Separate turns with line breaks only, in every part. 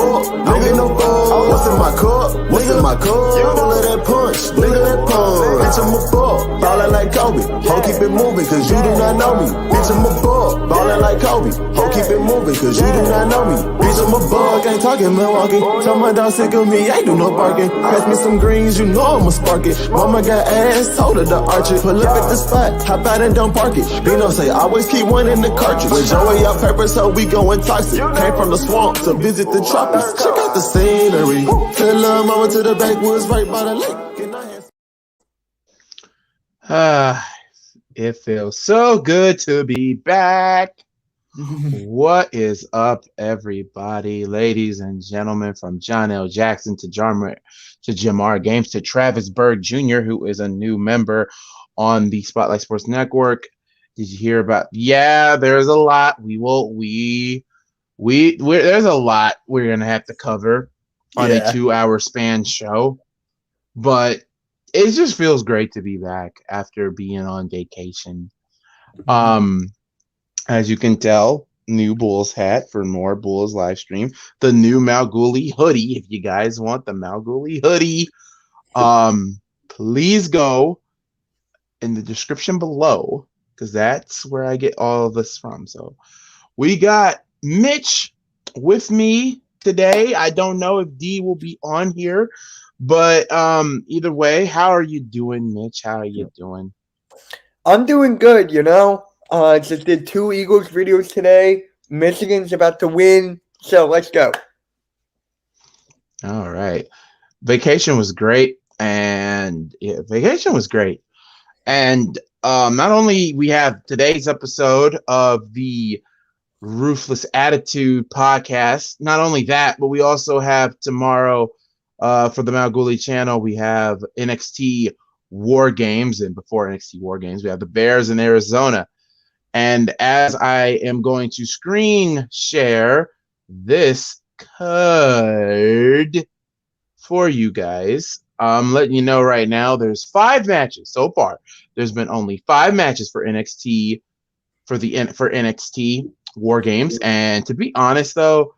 fuck, nigga, no fuck. What's in my cup? What's in my cup? Full of that punch, nigga, that punch. Bitch, I'm a fuck, ballin' like Kobe. Ho, keep it moving, cause you do not know me. Bitch, I'm a fuck, ballin' like Kobe. Ho, keep it moving, cause you do not know me. Bitch, I'm a bug, ain't talking Milwaukee. Tell my dog sick of me, ain't do no barking. Pass me some greens, you know I'ma spark it. Mama got ass, told her to arch it. Pull up at the spot, hop out and don't park it. Bino say, always keep one in the cartridge. With Joey out pepper, so we going toxic. Came from the swamp to visit the tropics. Check out the scenery. Tell lil' mama to the backwoods right by the lake.
It feels so good to be back. What is up, everybody, ladies and gentlemen, from John L. Jackson to Jamar Games to Travis Berg Jr., who is a new member on the Spotlight Sports Network. Did you hear about? Yeah, there's a lot. There's a lot we're gonna have to cover on a 2-hour span show, but it just feels great to be back after being on vacation. As you can tell, new Bulls hat for more Bulls live stream. The new Malcgoolie hoodie. If you guys want the Malcgoolie hoodie, please go in the description below, because that's where I get all of this from. So we got Mitch with me today. I don't know if D will be on here, but either way, how are you doing, Mitch? How are you doing?
I'm doing good, you know. Just did 2 Eagles videos today. Michigan's about to win, so let's go.
All right. Vacation was great, and not only we have today's episode of the Ruthless Attitude podcast, not only that, but we also have tomorrow for the Malcgoolie channel, we have NXT War Games, and before NXT War Games, we have the Bears in Arizona. And as I am going to screen share this card for you guys, I'm letting you know right now there's 5 matches so far. There's been only 5 matches for NXT for NXT War Games, and to be honest though,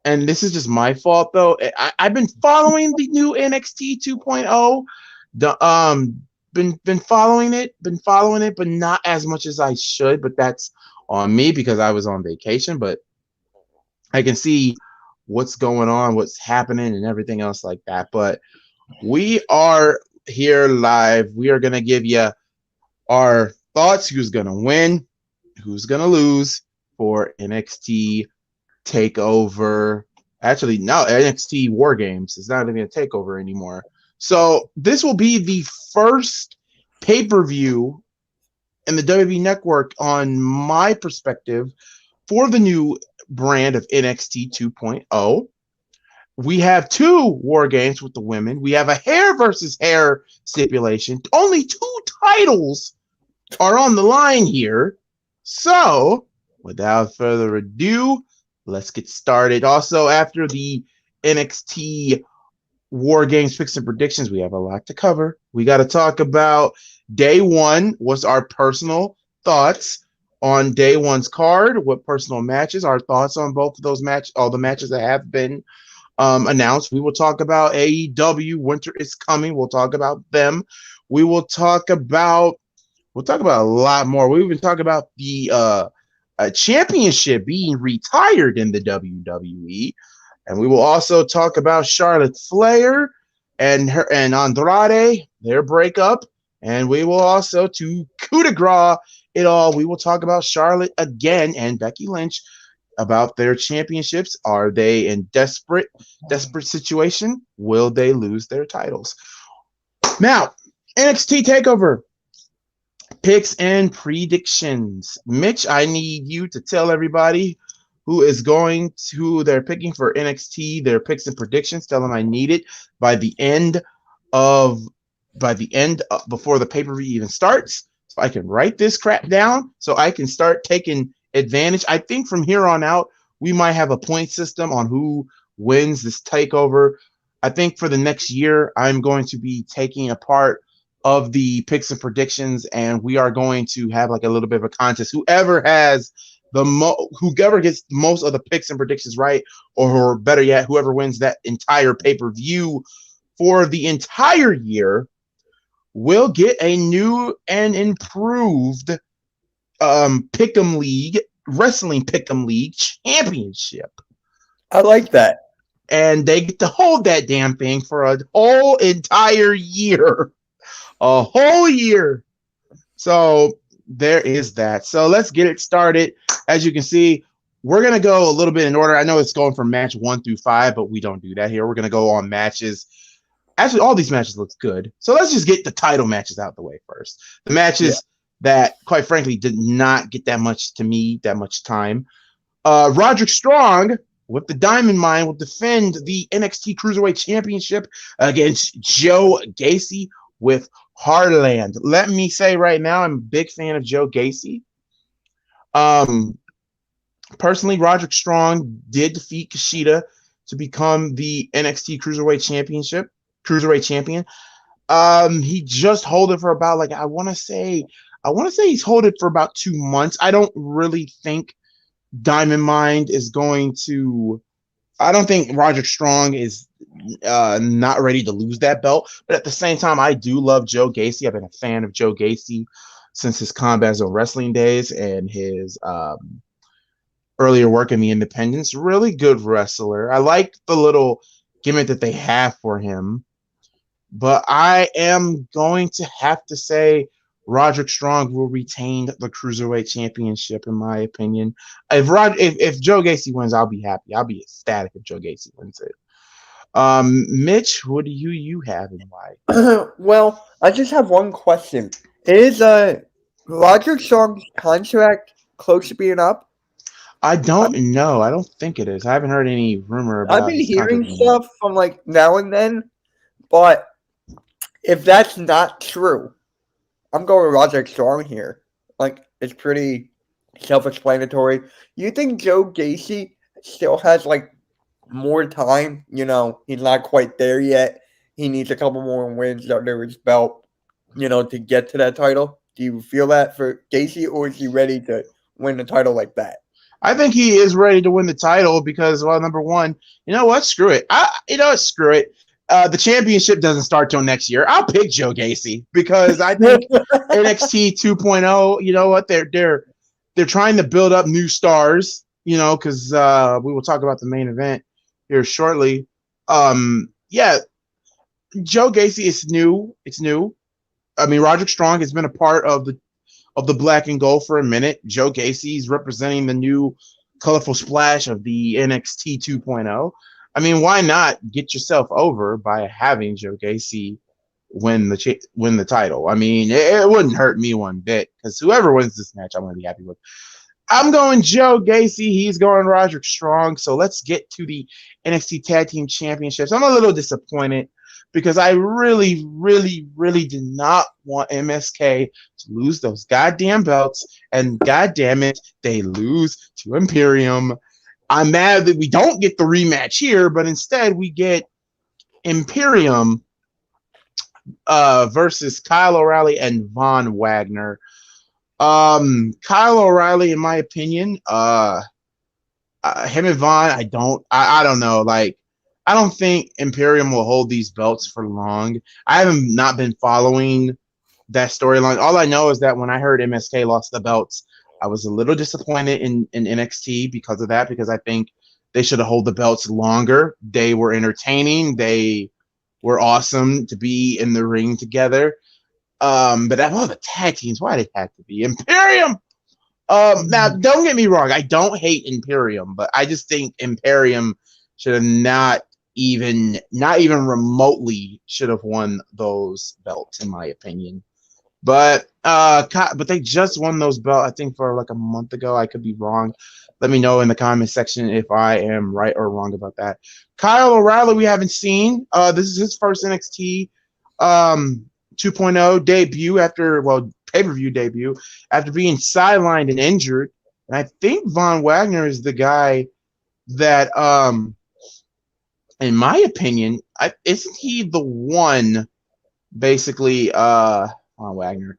and this is just my fault though, I've been following the new NXT 2.0. Been following it, but not as much as I should. But that's on me because I was on vacation. But I can see what's going on, what's happening, and everything else like that. But we are here live. We are gonna give you our thoughts: who's gonna win, who's gonna lose for NXT Takeover. Actually, no, NXT War Games. It's not even a takeover anymore. So this will be the first pay-per-view in the WWE Network, on my perspective, for the new brand of NXT 2.0. We have 2 War Games with the women. We have a hair versus hair stipulation. Only 2 titles are on the line here. So without further ado, let's get started. Also, after the NXT War Games picks and predictions, we have a lot to cover. We got to talk about day 1. What's our personal thoughts on day 1's card? What personal matches? Our thoughts on both of those matches, all the matches that have been announced. We will talk about AEW. Winter is coming. We'll talk about them. We will talk about a lot more. We even talk about the championship being retired in the WWE. And we will also talk about Charlotte Flair and Andrade, their breakup. And we will also, to coup de grace it all, we will talk about Charlotte again and Becky Lynch, about their championships. Are they in desperate situation? Will they lose their titles? Now, NXT TakeOver picks and predictions. Mitch, I need you to tell everybody who they're picking for NXT, their picks and predictions. Tell them I need it before the pay-per-view even starts, so I can write this crap down, so I can start taking advantage. I think from here on out, we might have a point system on who wins this takeover. I think for the next year, I'm going to be taking a part of the picks and predictions, and we are going to have like a little bit of a contest. Whoever has whoever gets most of the picks and predictions right, or better yet, whoever wins that entire pay-per-view for the entire year will get a new and improved Pick'em League, Wrestling Pick'em League championship.
I like that.
And they get to hold that damn thing for a whole entire year. A whole year. So there is that. So let's get it started. As you can see, we're going to go a little bit in order. I know it's going from match 1 through 5, but we don't do that here. We're going to go on matches. Actually, all these matches look good. So let's just get the title matches out the way first. The matches that, quite frankly, did not get that much time. Roderick Strong with the Diamond Mine will defend the NXT Cruiserweight Championship against Joe Gacy with Hardland. Let me say right now, I'm a big fan of Joe Gacy. Personally, Roderick Strong did defeat Kushida to become the NXT Cruiserweight champion. He just held it for about I want to say he's held it for about 2 months. I don't really think Diamond Mine is going to. I don't think Roderick Strong is not ready to lose that belt. But at the same time, I do love Joe Gacy. I've been a fan of Joe Gacy since his Combat Zone Wrestling days and his earlier work in the Independents. Really good wrestler. I like the little gimmick that they have for him. But I am going to have to say Roderick Strong will retain the Cruiserweight Championship, in my opinion. If Joe Gacy wins, I'll be happy. I'll be ecstatic if Joe Gacy wins it. Mitch, what do you have and why?
Well, I just have one question. Is Roderick Strong's contract close to being up?
I don't know. I don't think it is. I haven't heard any rumor about it.
I've been hearing stuff from now and then, but if that's not true, I'm going with Roderick Strong here. It's pretty self-explanatory. You think Joe Gacy still has more time? He's not quite there yet. He needs a couple more wins under his belt, to get to that title. Do you feel that for Gacy, or is he ready to win the title like that?
I think he is ready to win the title because, well, number one, you know what? Screw it. Screw it. The championship doesn't start till next year. I'll pick Joe Gacy because I think NXT 2.0. You know what? They're trying to build up new stars. Because we will talk about the main event here shortly. Joe Gacy is new. It's new. I mean, Roderick Strong has been a part of the Black and Gold for a minute. Joe Gacy is representing the new colorful splash of the NXT 2.0. I mean, why not get yourself over by having Joe Gacy win the title? I mean, it wouldn't hurt me one bit because whoever wins this match, I'm going to be happy with. I'm going Joe Gacy. He's going Roderick Strong. So let's get to the NXT Tag Team Championships. I'm a little disappointed because I really, really, really did not want MSK to lose those goddamn belts. And goddamn it, they lose to Imperium. I'm mad that we don't get the rematch here, but instead we get Imperium versus Kyle O'Reilly and Von Wagner. Kyle O'Reilly, in my opinion, him and Von, I don't know. I don't think Imperium will hold these belts for long. I have not been following that storyline. All I know is that when I heard MSK lost the belts, I was a little disappointed in NXT because of that, because I think they should have held the belts longer. They were entertaining. They were awesome to be in the ring together. But the tag teams, why did it have to be Imperium? Now, don't get me wrong. I don't hate Imperium, but I just think Imperium should have not even remotely should have won those belts, in my opinion. But they just won those belts, I think, for a month ago. I could be wrong. Let me know in the comment section if I am right or wrong about that. Kyle O'Reilly, we haven't seen. This is his first NXT 2.0 debut pay-per-view debut after being sidelined and injured. And I think Von Wagner is the guy that, in my opinion, isn't he the one, basically, Von Wagner?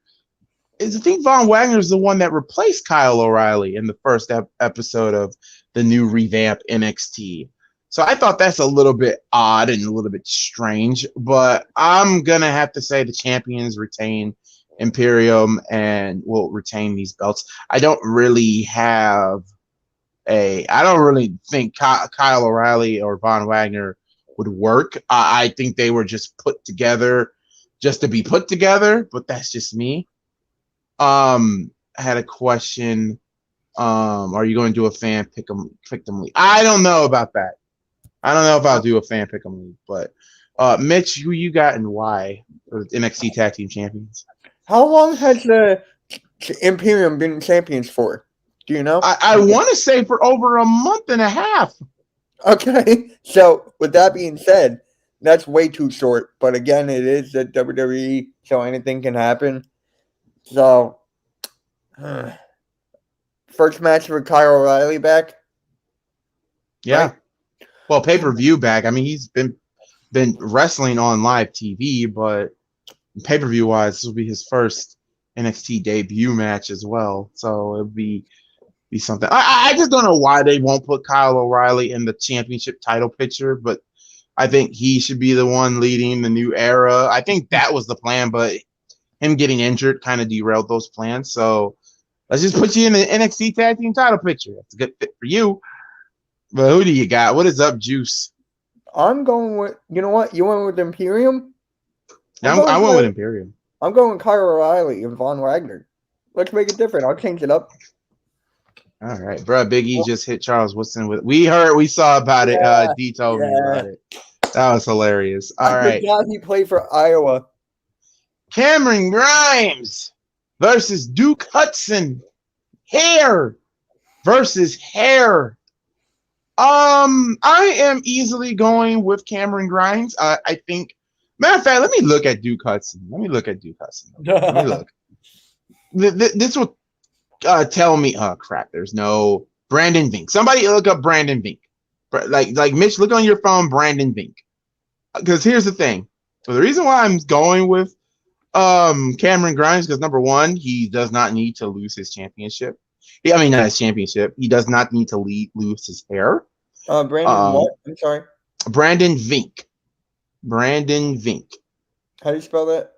I think Von Wagner is the one that replaced Kyle O'Reilly in the first episode of the new revamped NXT. So I thought that's a little bit odd and a little bit strange, but I'm going to have to say the champions retain Imperium and will retain these belts. I don't really think Kyle O'Reilly or Von Wagner would work. I think they were just put together just to be put together, but that's just me. I had a question. Are you going to do a fan pick them league? I don't know about that. I don't know if I'll do a fan pick them league, but Mitch, who you got and why for NXT Tag Team Champions?
How long has the Imperium been champions for? Do you know?
I want to say for over a month and a half.
Okay, so with that being said, that's way too short. But again, it is the WWE, so anything can happen. So, first match for Kyle O'Reilly back.
Yeah.
Right?
Well, pay-per-view back. I mean, he's been wrestling on live TV, but pay-per-view wise, this will be his first NXT debut match as well. So it'll be something. I just don't know why they won't put Kyle O'Reilly in the championship title picture, but I think he should be the one leading the new era. I think that was the plan, but him getting injured kind of derailed those plans. So let's just put you in the NXT Tag Team title picture. That's a good fit for you. But who do you got? What is up, Juice?
I'm going with, you know what? You went with Imperium?
I went with Imperium.
I'm going with Kyle O'Reilly and Von Wagner. Let's make it different. I'll change it up.
All right, bro. Big E just hit Charles Woodson with. We saw about it. D told me about it. That was hilarious. All right.
forgot he played for Iowa.
Cameron Grimes versus Duke Hudson. Hair versus hair. I am easily going with Cameron Grimes. I think. Matter of fact, let me look at Duke Hudson. Let me look. This will tell me. Oh crap! There's no Brandon Vink. Somebody look up Brandon Vink. Like Mitch, look on your phone, Brandon Vink. Because here's the thing. So the reason why I'm going with Cameron Grimes, because number one, he does not need to lose his championship. Not his championship. He does not need to lose his hair.
Brandon what? I'm sorry.
Brandon Vink. Brandon Vink.
How do you spell that?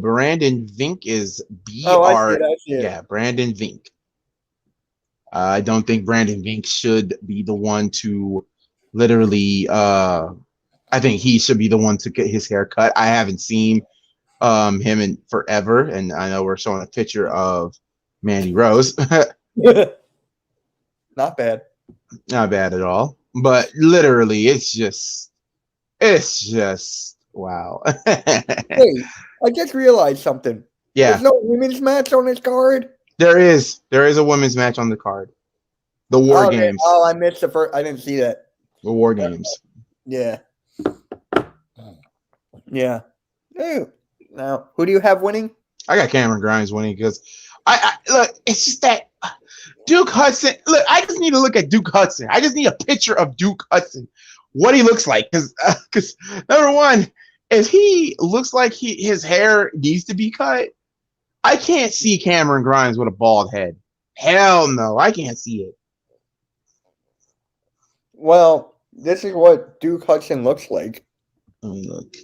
Brandon Vink is BR.
Oh, I see it.
Yeah, Brandon Vink. I don't think Brandon Vink should be the one to literally. I think he should be the one to get his hair cut. I haven't seen him in forever, and I know we're showing a picture of Mandy Rose.
Not bad.
Not bad at all. But literally, it's just wow.
Hey, I just realized something.
Yeah.
There's no women's match on this card?
There is a women's match on the card. The War Games.
Oh, I missed the first. I didn't see that.
The War Games.
Yeah. Yeah. Hey, now, who do you have winning?
I got Cameron Grimes winning because I look, it's just that Duke Hudson. Look, I just need to look at Duke Hudson. I just need a picture of Duke Hudson, what he looks like. Because number one, if he looks like his hair needs to be cut, I can't see Cameron Grimes with a bald head. Hell no, I can't see it.
Well, this is what Duke Hudson looks like.
Let me look.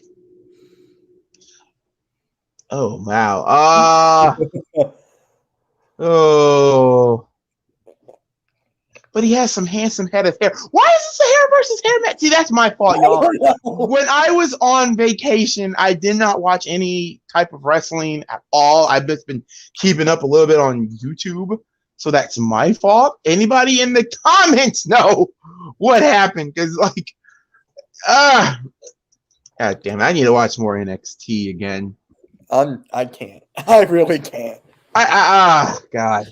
Oh wow. Oh. But he has some handsome head of hair. Why is this a hair versus hair match? See, that's my fault, y'all. When I was on vacation, I did not watch any type of wrestling at all. I've just been keeping up a little bit on YouTube. So that's my fault. Anybody in the comments know what happened? Because God damn it, I need to watch more NXT again.
I can't. I really can't.
God.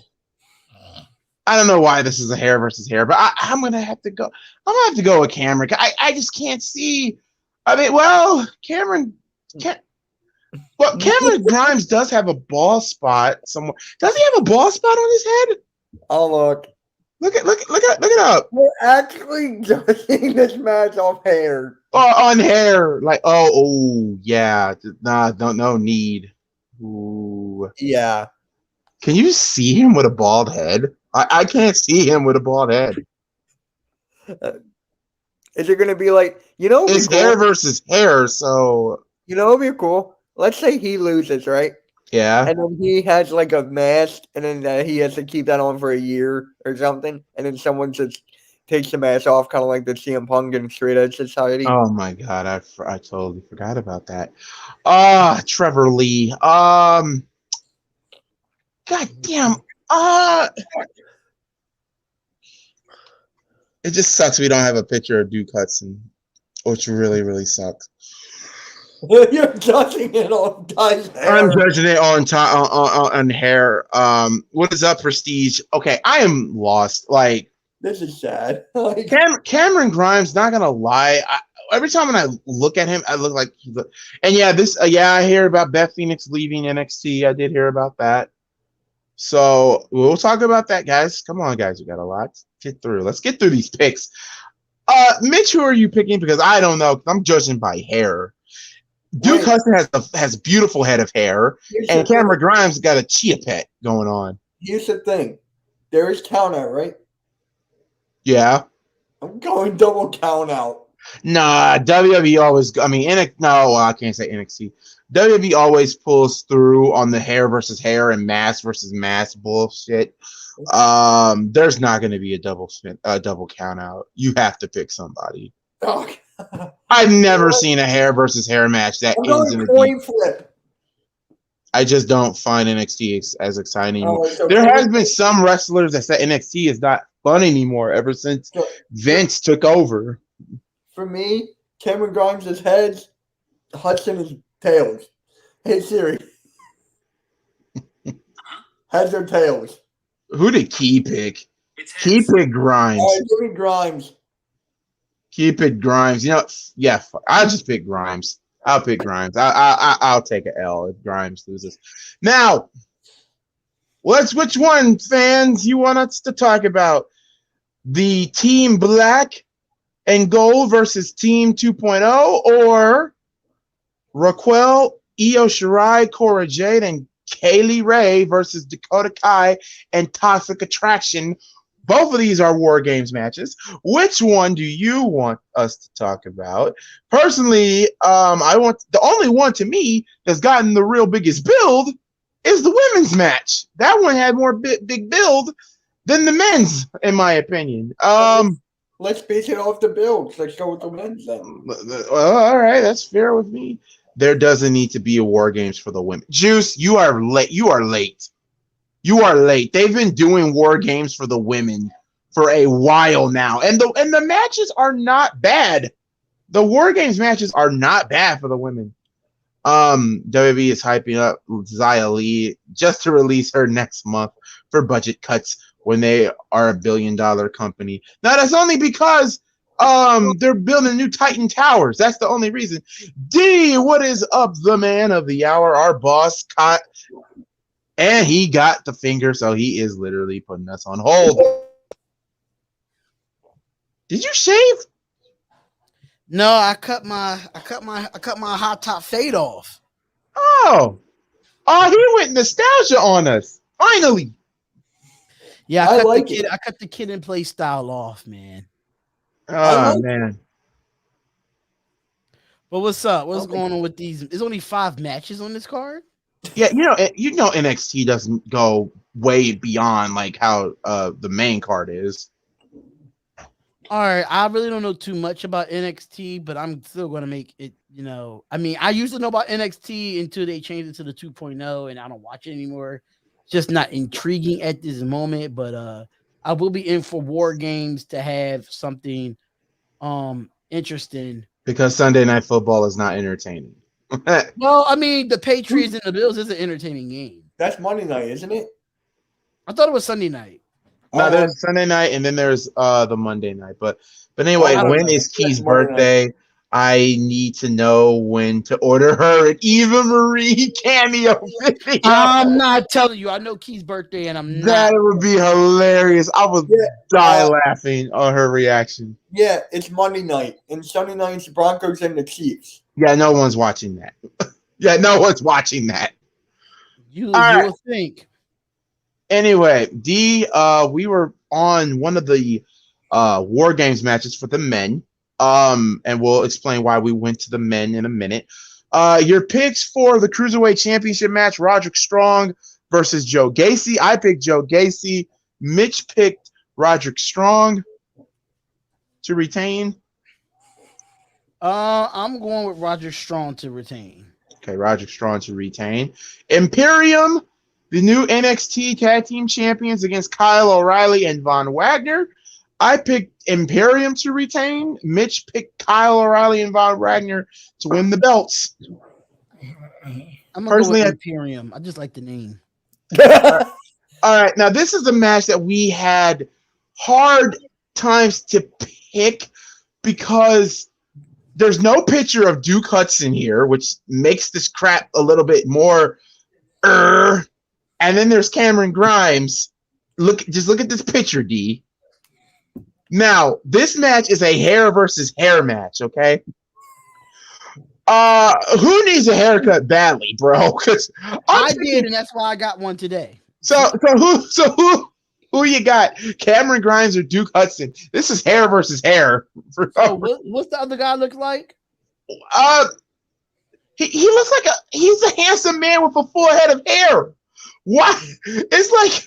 I don't know why this is a hair versus hair, but I'm gonna have to go. I'm gonna have to go with Cameron. I just can't see. I mean, well, Cameron Grimes does have a bald spot somewhere. Does he have a bald spot on his head?
Oh look.
Look it up.
We're actually judging this match off hair.
Oh, on hair. Like, oh yeah. Nah, no need. Ooh.
Yeah.
Can you see him with a bald head? I can't see him with a bald head.
Is it gonna be like
It's hair versus hair, so
it'd be cool. Let's say he loses, right?
yeah.
And then he has like a mask, and then he has to keep that on for a year or something, and then someone just takes the mask off, kind of like the CM Punk and Straight Edge Society.
Oh my god, I totally forgot about that. Trevor Lee. God damn. It just sucks we don't have a picture of Duke Hudson, which really, really sucks.
You're judging it on guy's hair.
I'm judging it on hair. What is up, Prestige? Okay, I am lost. Like,
this is sad.
Cameron Grimes, not gonna lie. Every time when I look at him, I look like he's and yeah, I hear about Beth Phoenix leaving NXT. I did hear about that. So we'll talk about that, guys. Come on, guys, we got a lot to get through. Let's get through these picks. Mitch, who are you picking? Because I don't know. I'm judging by hair. Duke Hudson has a beautiful head of hair, and Cameron Grimes got a chia pet going on.
Here's the thing. There is count out, right?
Yeah.
I'm going double count out.
Nah, WWE always. I mean, I can't say NXT. WWE always pulls through on the hair versus hair and mask versus mask bullshit. There's not going to be a double count out. You have to pick somebody.
Oh,
I've never seen a hair versus hair match that ends in a
coin flip.
I just don't find NXT as exciting anymore.
So
there has been some wrestlers that said NXT is not fun anymore ever since Vince took over.
For me, Cameron Grimes is heads, Hudson is tails. Hey Siri. Heads or tails?
Who did Key pick? Key picked Grimes.
All right, give me Grimes.
Key picked Grimes. You know, yeah, I'll just pick Grimes. I'll pick Grimes. I'll take an L if Grimes loses. Now, which one, fans, you want us to talk about? The Team Black and Gold versus Team 2.0, or Raquel, Io Shirai, Cora Jade, and Kaylee Ray versus Dakota Kai and Toxic Attraction? Both of these are War Games matches. Which one do you want us to talk about? Personally, I want the only one to me that's gotten the real biggest build is the women's match. That one had more big build than the men's, in my opinion.
Let's base it off the builds. Let's go with the men's then.
Well, all right, that's fair with me. There doesn't need to be a War Games for the women. Juice, you are late. You are late. You are late. They've been doing War Games for the women for a while now, and the matches are not bad. The War Games matches are not bad for the women. WWE is hyping up Xia Li just to release her next month for budget cuts when they are a $1 billion company. Now that's only because they're building new Titan Towers. That's the only reason. D, what is up, the man of the hour, our boss, Cot? And he got the finger, so he is literally putting us on hold. Did you shave?
No, I cut my hot top fade off.
Oh, he went nostalgia on us. Finally.
Yeah, I cut the kid and play style off, man.
Oh man.
But what's up? What's going on with these? There's only 5 matches on this card.
Yeah, you know NXT doesn't go way beyond like how the main card is.
All right, I really don't know too much about NXT, but I'm still going to make it, I mean, I used to know about NXT until they changed it to the 2.0, and I don't watch it anymore. It's just not intriguing at this moment, but I will be in for War Games to have something interesting.
Because Sunday Night Football is not entertaining.
Well, I mean, the Patriots and the Bills is an entertaining game.
That's Monday night, isn't it?
I thought it was Sunday night.
No, there's Sunday night and then there's the Monday night. But anyway, when is Key's birthday? I need to know when to order her an Eva Marie cameo video.
I'm not telling you. I know Key's birthday, and I'm not.
That would be hilarious. I would die laughing on her reaction.
Yeah, it's Monday night, and Sunday night it's Broncos and the Chiefs.
Yeah, no one's watching that. Yeah, no one's watching that.
You
right.
will think.
Anyway, D, we were on one of the War Games matches for the men. And we'll explain why we went to the men in a minute. Your picks for the Cruiserweight Championship match, Roderick Strong versus Joe Gacy. I picked Joe Gacy. Mitch picked Roderick Strong to retain.
I'm going with Roger Strong to retain.
Okay, Roderick Strong to retain. Imperium, the new NXT Tag Team Champions against Kyle O'Reilly and Von Wagner. I picked Imperium to retain. Mitch picked Kyle O'Reilly and Von Wagner to win the belts.
I'm going to go with Imperium. I just like the name.
All right, now this is a match that we had hard times to pick because there's no picture of Duke Hudson here, which makes this crap a little bit more. And then there's Cameron Grimes. Look at this picture, D. Now, this match is a hair versus hair match, okay? Who needs a haircut badly, bro? Because
I did, and that's why I got one today.
So who you got? Cameron Grimes or Duke Hudson? This is hair versus hair.
So what's the other guy look like?
He looks like he's a handsome man with a full head of hair. Why? It's like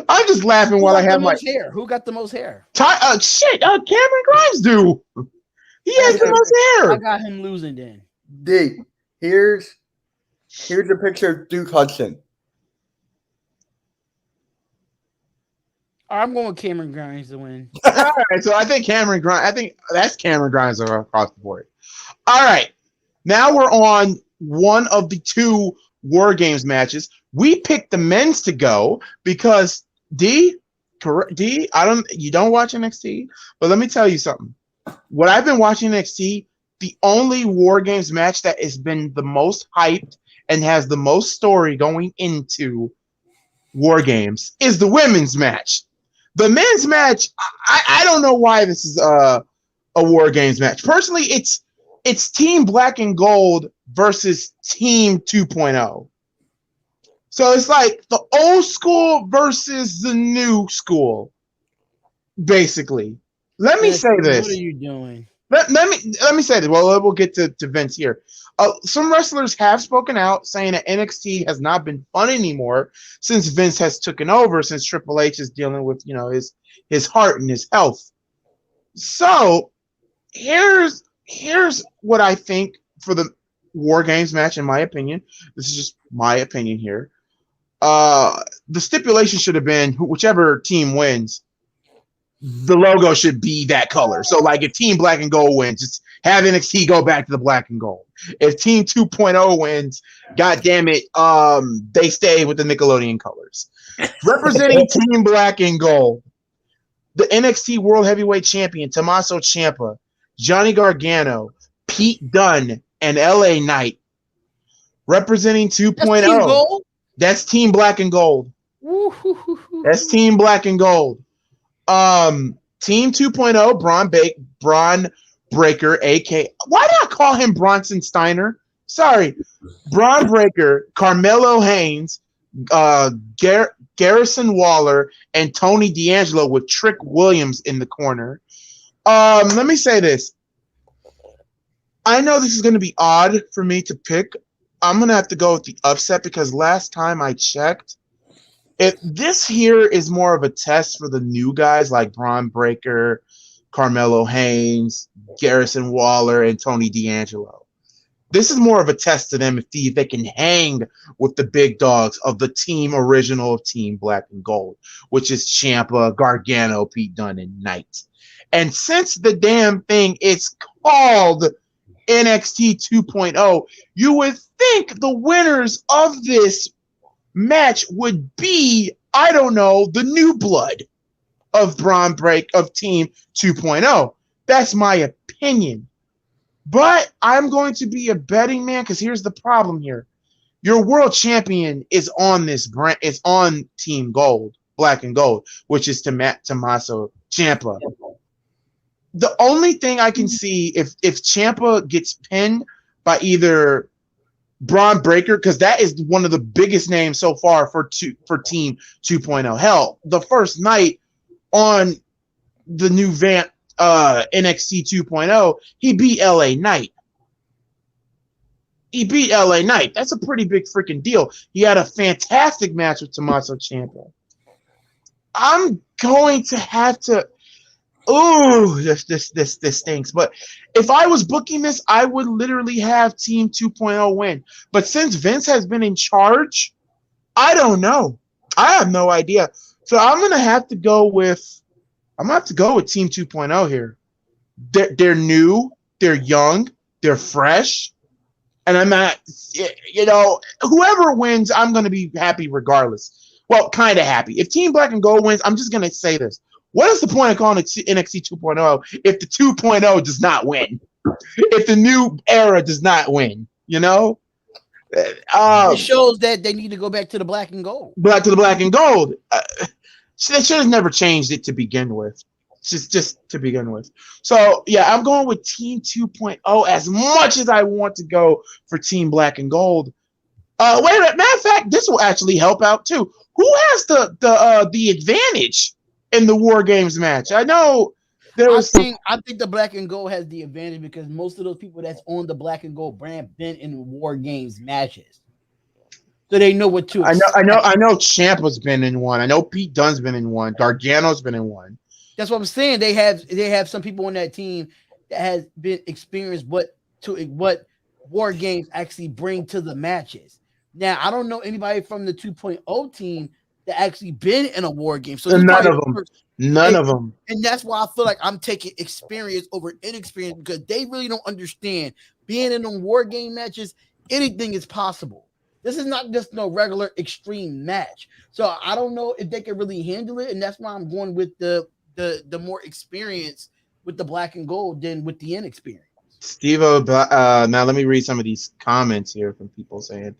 I'm just laughing while I have my
hair. Who got the most hair?
Cameron Grimes do. He has the most hair.
I got him losing then.
D, here's a picture of Duke Hudson.
I'm going with Cameron Grimes to win.
All right, so I think that's Cameron Grimes across the board. All right, now we're on one of the two War Games matches. We picked the men's to go because you don't watch NXT, but let me tell you something. What I've been watching NXT, the only War Games match that has been the most hyped and has the most story going into War Games is the women's match. The men's match, I don't know why this is a War Games match. Personally, it's Team Black and Gold versus Team 2.0. So it's like the old school versus the new school, basically. Let me say this.
What are you doing?
Let me say this. Well, we'll get to Vince here. Some wrestlers have spoken out saying that NXT has not been fun anymore since Vince has taken over, since Triple H is dealing with his heart and his health. So here's what I think for the War Games match, in my opinion. This is just my opinion here. The stipulation should have been whichever team wins, the logo should be that color. So, like, if Team Black and Gold wins, just have NXT go back to the black and gold. If Team 2.0 wins, God damn it, they stay with the Nickelodeon colors. Representing Team Black and Gold, the NXT World Heavyweight Champion Tommaso Ciampa, Johnny Gargano, Pete Dunne, and LA Knight. Representing 2.0, that's Team Black and Gold. That's Team Black and Gold. Team 2.0, Braun Breaker, aka why did I call him Bronson Steiner? Sorry, Braun Breaker, Carmelo Hayes, Garrison Waller, and Tony D'Angelo with Trick Williams in the corner. Let me say this. I know this is going to be odd for me to pick. I'm going to have to go with the upset because last time I checked, this here is more of a test for the new guys like Braun Breaker, Carmelo Hayes, Garrison Waller, and Tony D'Angelo. This is more of a test to them if they can hang with the big dogs of the team original of Team Black and Gold, which is Ciampa, Gargano, Pete Dunne, and Knight. And since the damn thing is called NXT 2.0, you would think the winners of this match would be, I don't know, the new blood of of Team 2.0. That's my opinion. But I'm going to be a betting man because here's the problem here. Your world champion is on this brand, is on Team Gold, Black and Gold, which is Tommaso Ciampa. The only thing I can see if Ciampa gets pinned by either Braun Breaker, because that is one of the biggest names so far for Team 2.0. Hell, the first night on the new NXT 2.0, he beat LA Knight. That's a pretty big freaking deal. He had a fantastic match with Tommaso Ciampa. I'm going to have to. Ooh, this stinks. But if I was booking this, I would literally have Team 2.0 win. But since Vince has been in charge, I don't know. I have no idea. So I'm gonna have to go with Team 2.0 here. They're new, they're young, they're fresh, and I'm not. Whoever wins, I'm gonna be happy regardless. Well, kind of happy. If Team Black and Gold wins, I'm just gonna say this. What is the point of calling it NXT 2.0 if the 2.0 does not win? If the new era does not win,
It shows that they need to go back to the black and gold.
Back to the black and gold. They should have never changed it to begin with. Just to begin with. So, yeah, I'm going with Team 2.0 as much as I want to go for Team Black and Gold. Wait a minute. Matter of fact, this will actually help out, too. Who has the advantage in the War Games match? I know there was.
I think the black and gold has the advantage because most of those people that's on the black and gold brand been in War Games matches, so they know what to expect.
I know Ciampa's been in one. I know Pete Dunne's been in one. Gargano's been in one.
That's what I'm saying. They have some people on that team that has been experienced what War Games actually bring to the matches. Now I don't know anybody from the 2.0 team that actually been in a War Game. So
none of them.
And that's why I feel like I'm taking experience over inexperience because they really don't understand being in them War Game matches. Anything is possible. This is not just no regular extreme match. So I don't know if they can really handle it. And that's why I'm going with the more experience with the black and gold than with the inexperience.
Steve-O, now let me read some of these comments here from people saying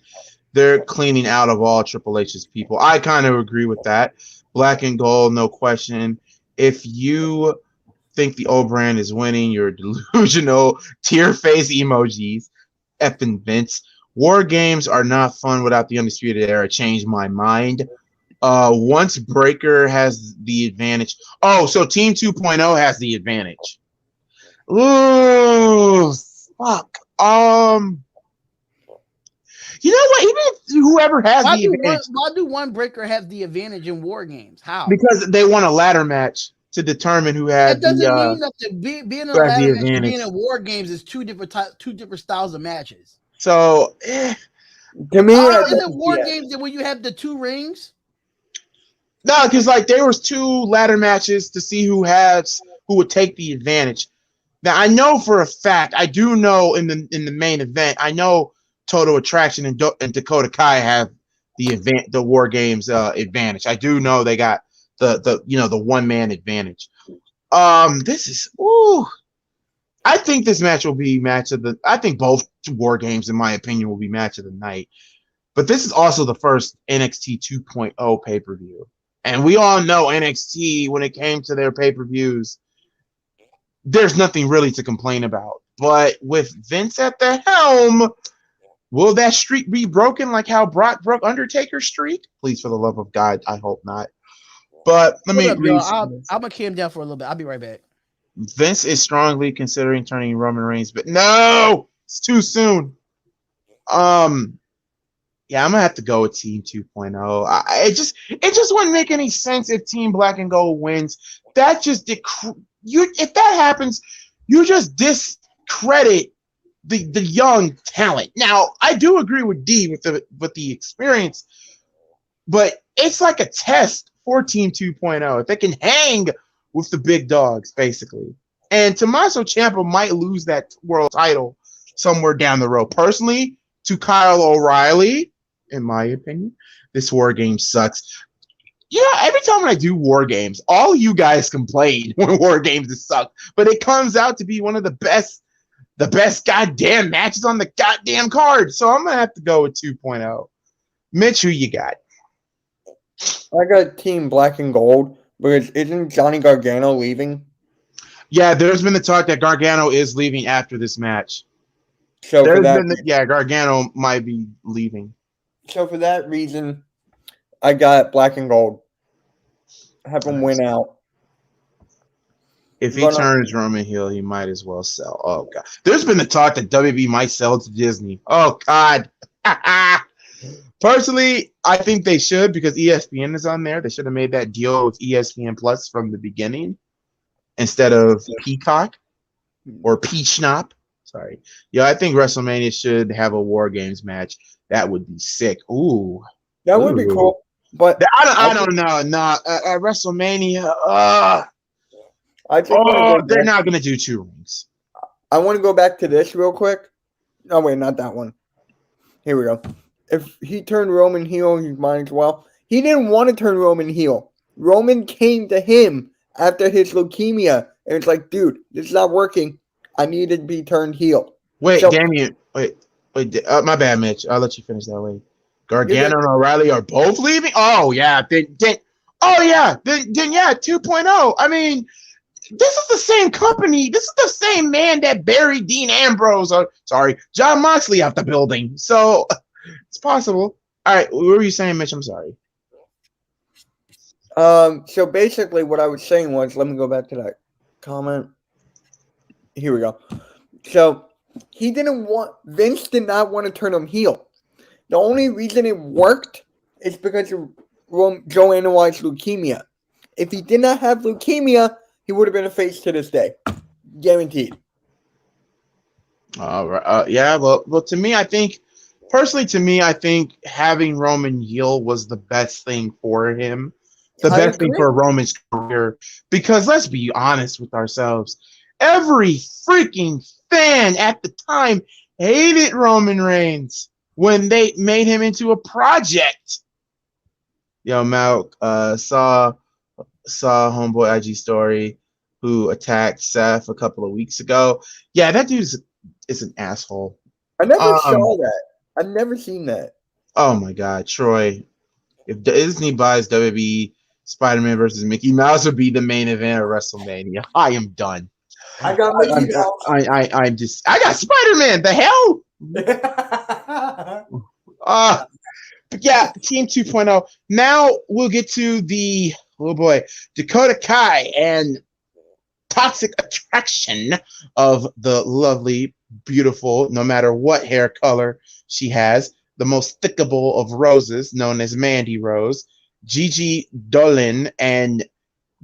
they're cleaning out of all Triple H's people. I kind of agree with that. Black and gold, no question. If you think the old brand is winning, you're delusional. Tear face emojis. Effing Vince. War Games are not fun without the Undisputed Era. Changed my mind. Once Breaker has the advantage. Oh, so Team 2.0 has the advantage. Ooh, fuck. You know what? Even if whoever has the advantage.
Why do one Breaker have the advantage in War Games? How?
Because they want a ladder match to determine who has
that doesn't mean nothing. Being in a ladder match and being in War Games is two different styles of matches.
So,
to me,
in the War Games, when you have the two rings.
No, because like there was two ladder matches to see who would take the advantage. Now I know for a fact, I do know in the main event, I know Total Attraction and Dakota Kai have the War Games advantage. I do know they got the one man advantage. This is I think this match will be match of the. I think both War Games, in my opinion, will be match of the night. But this is also the first NXT 2.0 pay-per-view. And we all know NXT, when it came to their pay-per-views, there's nothing really to complain about. But with Vince at the helm, will that streak be broken like how Brock broke Undertaker's streak? Please, for the love of God, I hope not. But let me read.
I'm going to calm down for a little bit. I'll be right back.
Vince is strongly considering turning Roman Reigns, but no, it's too soon. Yeah, I'm gonna have to go with Team 2.0. It just wouldn't make any sense if Team Black and Gold wins. That just if that happens, you just discredit the young talent. Now, I do agree with D with the experience, but it's like a test for Team 2.0 if they can hang with the big dogs, basically. And Tommaso Ciampa might lose that world title somewhere down the road. Personally, to Kyle O'Reilly, in my opinion, this War Game sucks. Every time when I do War Games, all you guys complain when War Games suck, but it comes out to be one of the best goddamn matches on the goddamn card. So I'm gonna have to go with 2.0. Mitch, who you got?
I got Team Black and Gold because isn't Johnny Gargano leaving?
Yeah, there's been the talk that Gargano is leaving after this match.
So for
There's
that,
been Gargano might be leaving.
so for that reason, I got Black and Gold. Have him win out.
If he turns Roman heel, he might as well sell. Oh god, there's been the talk that WB might sell to Disney. Oh god. Personally, I think they should because ESPN is on there. They should have made that deal with ESPN Plus from the beginning instead of Peacock or Peachnop. Sorry. Yeah, I think WrestleMania should have a War Games match. That would be sick. Ooh.
That would be cool. But
I don't know. No, at WrestleMania, they're not going to do 2 rings.
I want to go back to this real quick. No, wait, not that one. Here we go. If he turned Roman heel, he might as well. He didn't want to turn Roman heel. Roman came to him after his leukemia, and it's like, dude, this is not working. I need to be turned heel.
Wait, Damien. Wait. My bad, Mitch. I'll let you finish that way. Gargano and O'Reilly are both leaving? Oh, yeah. Then 2.0. I mean, this is the same company. This is the same man that buried Dean Ambrose. John Moxley out the building. So it's possible. All right. What were you saying, Mitch? I'm sorry.
So basically what I was saying was, let me go back to that comment. Here we go. So Vince did not want to turn him heel. The only reason it worked is because of Joe Anoa'i's leukemia. If he did not have leukemia, he would have been a face to this day. Guaranteed.
All right. Well, to me, I think having Roman heel was the best thing for him. The best thing for Roman's career. Because let's be honest with ourselves. Every freaking fan at the time hated Roman Reigns when they made him into a project. Yo, Mal, saw homeboy IG story who attacked Seth a couple of weeks ago. Yeah, that dude is an asshole.
I never saw that. I've never seen that.
Oh my God, Troy! If Disney buys WWE, Spider-Man versus Mickey Mouse would be the main event of WrestleMania. I am done.
I got Mickey Mouse.
I got Spider-Man. The hell? But yeah, Team 2.0. Now we'll get to the Dakota Kai and Toxic Attraction of the lovely, beautiful, no matter what hair color she has, the most thickable of roses, known as Mandy Rose, Gigi Dolan and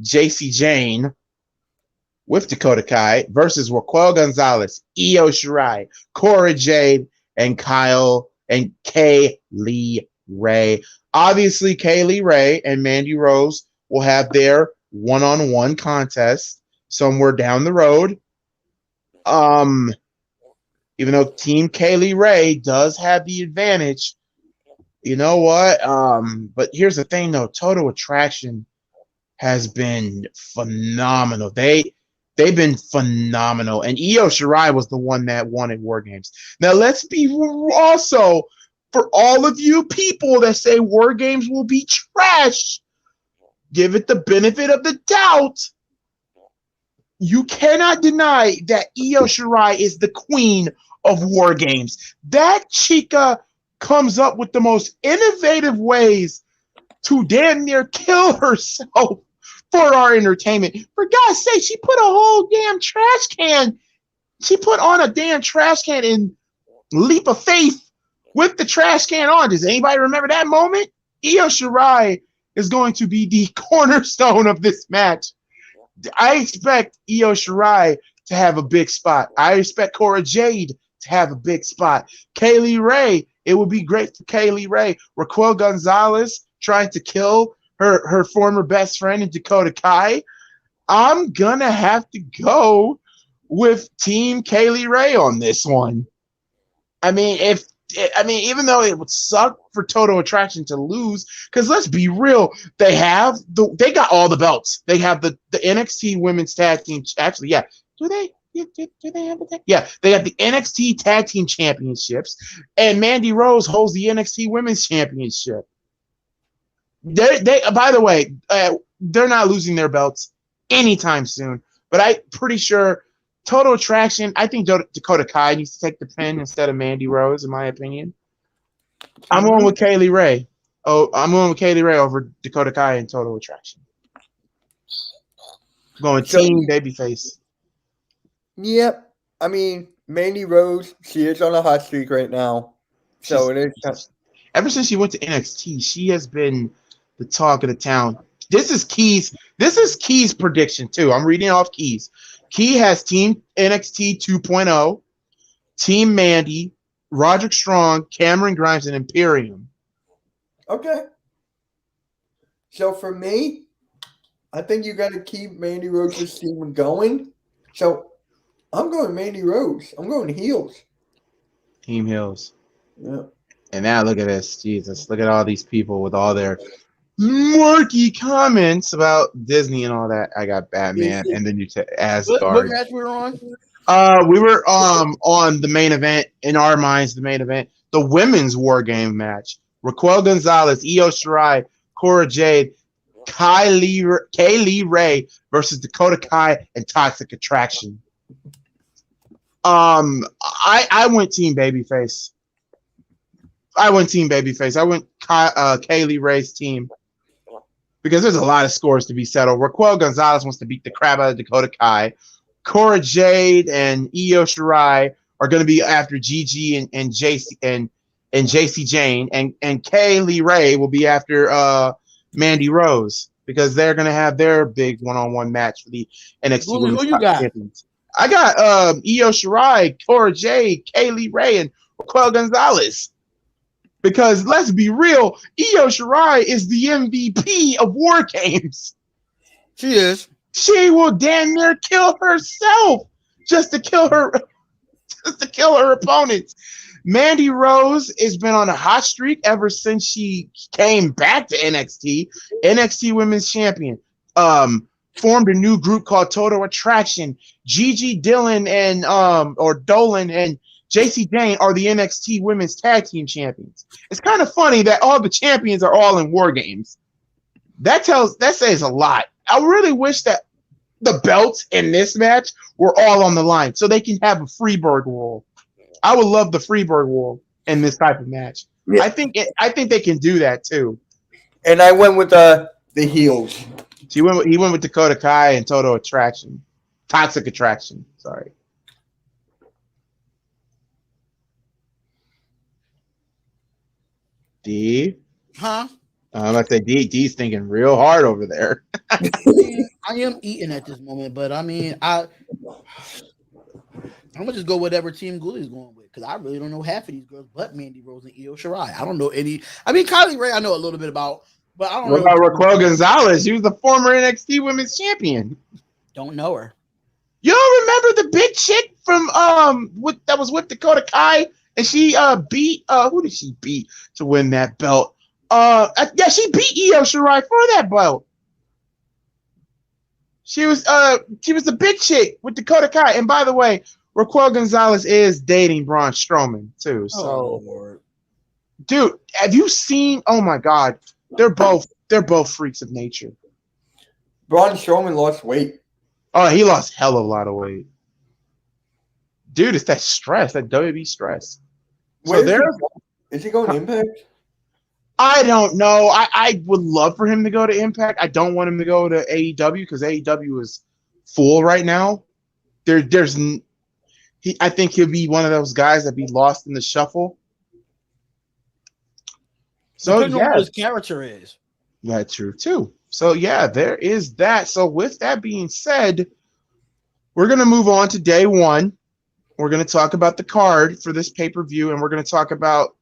JC Jane with Dakota Kai versus Raquel Gonzalez, Io Shirai, Cora Jade, and Kaylee Ray. Obviously, Kaylee Ray and Mandy Rose will have their one-on-one contest somewhere down the road. Even though Team Kaylee Ray does have the advantage, you know what? But here's the thing, though. Total Attraction has been phenomenal. They've been phenomenal. And Io Shirai was the one that wanted War Games. Now, let's be also, for all of you people that say War Games will be trash, give it the benefit of the doubt. You cannot deny that Io Shirai is the queen of War Games. That chica comes up with the most innovative ways to damn near kill herself for our entertainment. For God's sake, she put a whole damn trash can. She put on a damn trash can in Leap of Faith with the trash can on. Does anybody remember that moment? Io Shirai is going to be the cornerstone of this match. I expect Io Shirai to have a big spot. I expect Cora Jade to have a big spot. Kaylee Ray, it would be great for Kaylee Ray. Raquel Gonzalez trying to kill her former best friend in Dakota Kai. I'm going to have to go with Team Kaylee Ray on this one. I mean, even though it would suck for Total Attraction to lose, because let's be real, they got all the belts. They have the NXT Women's Tag Team. Actually, yeah. Do they have the tag? Yeah, they have the NXT Tag Team Championships, and Mandy Rose holds the NXT Women's Championship. By the way, they're not losing their belts anytime soon. But I'm pretty sure Total Attraction. I think Dakota Kai needs to take the pin instead of Mandy Rose, in my opinion. I'm going with Kaylee Ray. Oh, I'm going with Kaylee Ray over Dakota Kai in Total Attraction. Going team babyface.
Yep. I mean, Mandy Rose, she is on a hot streak right now. So it is.
Ever since she went to NXT, she has been the talk of the town. This is Key's prediction too. I'm reading off Key's. Key has Team NXT 2.0, Team Mandy, Roderick Strong, Cameron Grimes, and Imperium.
Okay. So for me, I think you got to keep Mandy Rose's team going. So I'm going Mandy Rose. I'm going heels.
Team heels.
Yeah.
And now look at this. Jesus. Look at all these people with all their murky comments about Disney and all that. I got Batman and the new Asgard.
What match we were on?
We were on the main event, in our minds, the main event, the women's War Game match. Raquel Gonzalez, Io Shirai, Cora Jade, Kaylee Ray versus Dakota Kai and Toxic Attraction. I went team babyface. I went Kaylee Ray's team because there's a lot of scores to be settled. Raquel Gonzalez wants to beat the crap out of Dakota Kai. Cora Jade and Io Shirai are going to be after Gigi and JC and JC Jane, and Kaylee Ray will be after Mandy Rose because they're going to have their big one-on-one match for the NXT Women's Champions. I got Io Shirai, Cora Jade, Kaylee Ray, and Raquel Gonzalez. Because let's be real, Io Shirai is the MVP of War Games.
She is.
She will damn near kill herself just to kill her opponents. Mandy Rose has been on a hot streak ever since she came back to NXT. NXT Women's Champion. Formed a new group called Total Attraction. Gigi Dolan and JC Jane are the NXT Women's Tag Team Champions. It's kind of funny that all the champions are all in War Games. That says a lot. I really wish that the belts in this match were all on the line so they can have a Freebird rule. I would love the Freebird rule in this type of match. Yeah. I think they can do that too.
And I went with the heels.
He went with Dakota Kai and Total Attraction. Toxic Attraction. Sorry. D.
Huh?
I'm about to say D's thinking real hard over there.
I am eating at this moment, but I mean, I'm gonna just go whatever Team Ghoulie is going with because I really don't know half of these girls, but Mandy Rose and Io Shirai. I don't know any. I mean, Kylie Ray, I know a little bit about, but I don't know.
What about Raquel Gonzalez? She was the former NXT Women's Champion.
Don't know her.
You don't remember the big chick from that was with Dakota Kai, and she beat who did she beat to win that belt? Yeah, she beat Io Shirai for that belt. She was the big chick with Dakota Kai. And by the way, Raquel Gonzalez is dating Braun Strowman too. So, dude, have you seen? Oh my God, they're both freaks of nature.
Braun Strowman lost weight.
Oh, he lost hell of a lot of weight. Dude, it's that stress, that WWE stress. So
is he going to Impact?
I don't know. I would love for him to go to Impact. I don't want him to go to AEW because AEW is full right now. I think he'll be one of those guys that be lost in the shuffle. So
depending on what his character is.
That's true too. So yeah, there is that. So with that being said, we're gonna move on to day one. We're gonna talk about the card for this pay-per-view, and we're gonna talk about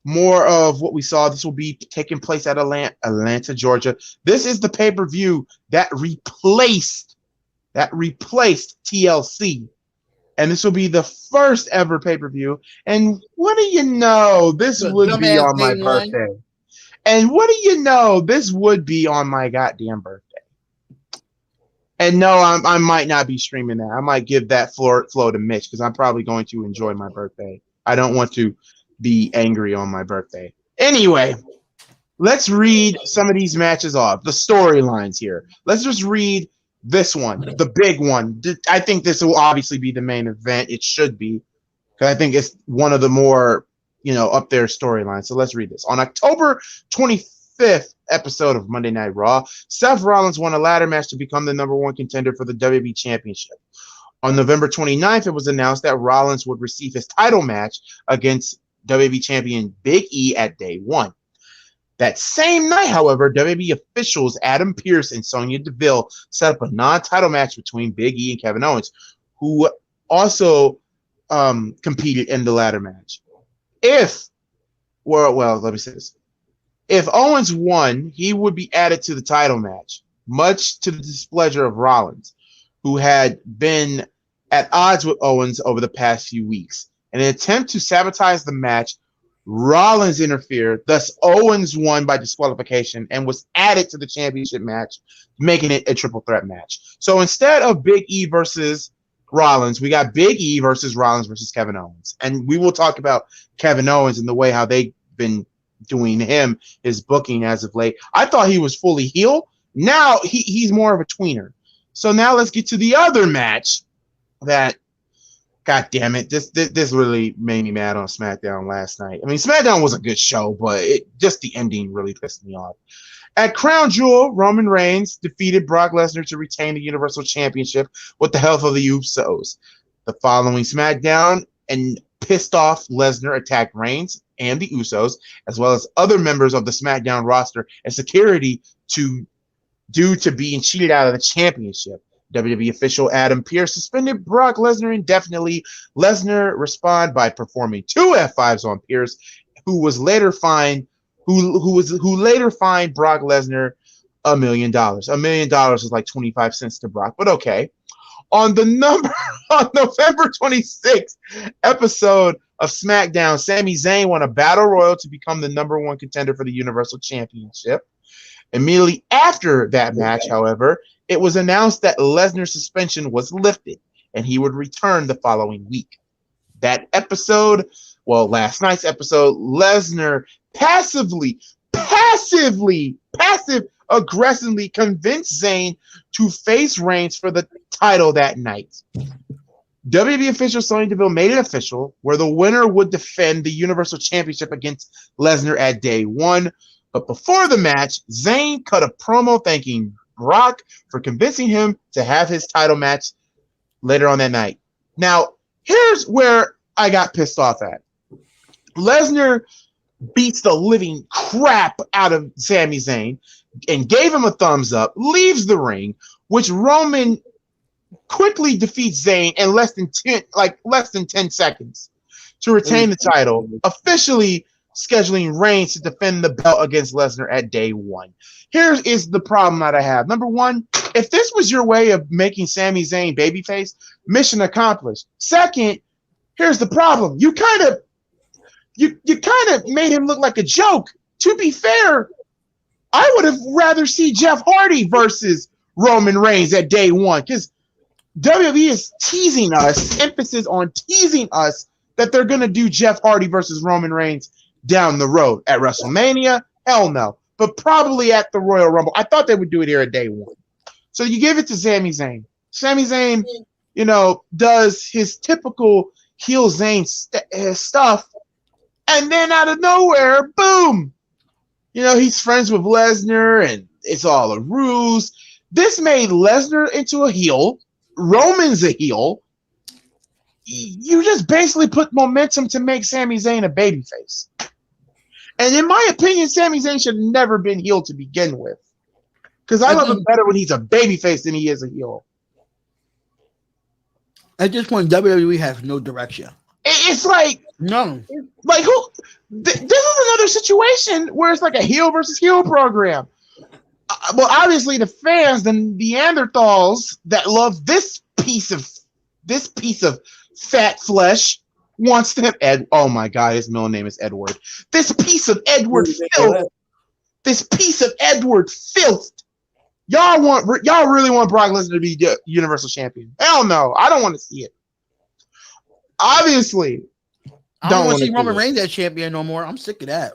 more of what we saw. This will be taking place at Atlanta, Georgia. This is the pay-per-view that replaced TLC. And this will be the first ever pay-per-view. And what do you know? This would be on my birthday. And what do you know? This would be on my goddamn birthday. And no, I might not be streaming that. I might give that flow to Mitch because I'm probably going to enjoy my birthday. I don't want to be angry on my birthday. Anyway, let's read some of these matches off. The storylines here. Let's just read this one, the big one. I think this will obviously be the main event. It should be, because I think it's one of the more, up there storylines. So let's read this. On October 25th episode of Monday Night Raw, Seth Rollins won a ladder match to become the number one contender for the WWE Championship. On November 29th, it was announced that Rollins would receive his title match against WWE Champion Big E at Day 1. That same night, however, WWE officials Adam Pearce and Sonya Deville set up a non-title match between Big E and Kevin Owens, who also competed in the ladder match. Let me say this. If Owens won, he would be added to the title match, much to the displeasure of Rollins, who had been at odds with Owens over the past few weeks. In an attempt to sabotage the match, Rollins interfered, thus Owens won by disqualification and was added to the championship match, making it a triple threat match. So instead of Big E versus Rollins, we got Big E versus Rollins versus Kevin Owens. And we will talk about Kevin Owens and the way how they've been doing his booking as of late. I thought he was fully heel. Now he's more of a tweener. So now let's get to the other match that, God damn it, this really made me mad on SmackDown last night. I mean, SmackDown was a good show, but just the ending really pissed me off. At Crown Jewel, Roman Reigns defeated Brock Lesnar to retain the Universal Championship with the help of the Usos. The following SmackDown, and pissed off Lesnar attacked Reigns and the Usos, as well as other members of the SmackDown roster and security due to being cheated out of the championship. WWE official Adam Pearce suspended Brock Lesnar indefinitely. Lesnar responded by performing 2 F5s on Pearce, who later fined Brock Lesnar $1 million. $1 million is like 25 cents to Brock, but okay. On November 26th episode of SmackDown, Sami Zayn won a battle royal to become the number one contender for the Universal Championship. Immediately after that match, however, it was announced that Lesnar's suspension was lifted and he would return the following week. That episode, last night's episode, Lesnar passive-aggressively convinced Zayn to face Reigns for the title that night. WWE official Sonya Deville made it official, where the winner would defend the Universal Championship against Lesnar at Day 1. But before the match, Zayn cut a promo thanking Brock for convincing him to have his title match later on that night. Now, here's where I got pissed off at. Lesnar beats the living crap out of Sami Zayn and gave him a thumbs up, leaves the ring, which Roman quickly defeats Zayn in less than 10 seconds to retain the title, officially scheduling Reigns to defend the belt against Lesnar at Day 1. Here is the problem that I have. Number one, if this was your way of making Sami Zayn babyface, mission accomplished. Second, here's the problem. You kind of made him look like a joke. To be fair, I would have rather see Jeff Hardy versus Roman Reigns at Day 1, because WWE is teasing us, emphasis on teasing us, that they're going to do Jeff Hardy versus Roman Reigns down the road at WrestleMania. Hell no. But probably at the Royal Rumble. I thought they would do it here at Day 1. So you give it to Sami Zayn. Sami Zayn, does his typical heel Zayn stuff. And then out of nowhere, boom. He's friends with Lesnar and it's all a ruse. This made Lesnar into a heel. Roman's a heel. You just basically put momentum to make Sami Zayn a babyface. And in my opinion, Sami Zayn should have never been heel to begin with. Because I love him better when he's a babyface than he is a heel.
At this point, WWE has no direction.
It's like...
No.
Like, who... This is another situation where it's like a heel versus heel program. Obviously, the fans, the Neanderthals that love this piece of fat flesh wants them. Oh my God, his middle name is Edward. This piece of Edward filth. This piece of Edward filth. Y'all really want Brock Lesnar to be Universal Champion? Hell no, I don't want to see it. Obviously,
I don't want to see Roman Reigns as champion no more. I'm sick of that.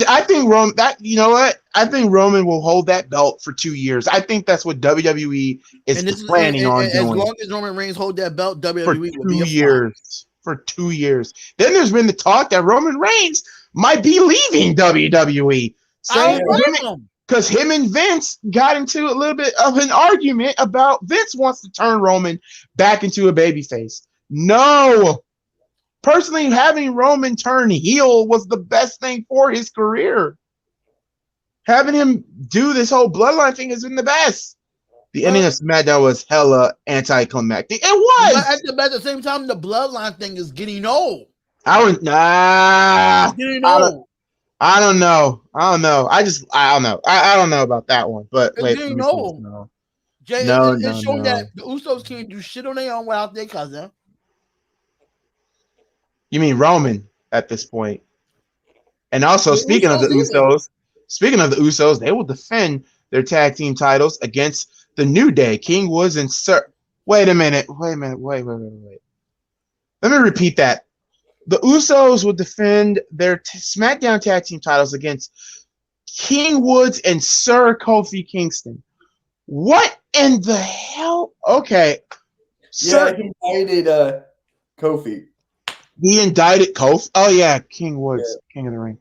I think Roman. That you know what? I think Roman will hold that belt for 2 years. I think that's what WWE is planning on
as
doing.
long as Roman Reigns hold that belt, WWE
For
will be
2
a flop.
years. For 2 years. Then there's been the talk that Roman Reigns might be leaving WWE.
I don't blame him.
Because him and Vince got into a little bit of an argument about Vince wants to turn Roman back into a babyface. No. Personally, having Roman turn heel was the best thing for his career. Having him do this whole bloodline thing has been the best. The ending of SmackDown was hella anticlimactic. It was.
But at the same time, the bloodline thing is getting old.
I don't know. I don't know. I don't know. I don't know about that one. But
it's
wait,
getting old.
No.
It's showing that the Usos can't do shit on their own without their cousin.
You mean Roman at this point? And also, speaking of the Usos, they will defend their tag team titles against the New Day, King Woods and Sir. Wait a minute. Wait. Let me repeat that. The Usos will defend their SmackDown tag team titles against King Woods and Sir Kofi Kingston. What in the hell? Okay.
Yeah, he indicted Kofi.
He indicted Kofi? Oh, yeah. King Woods, King of the Ring.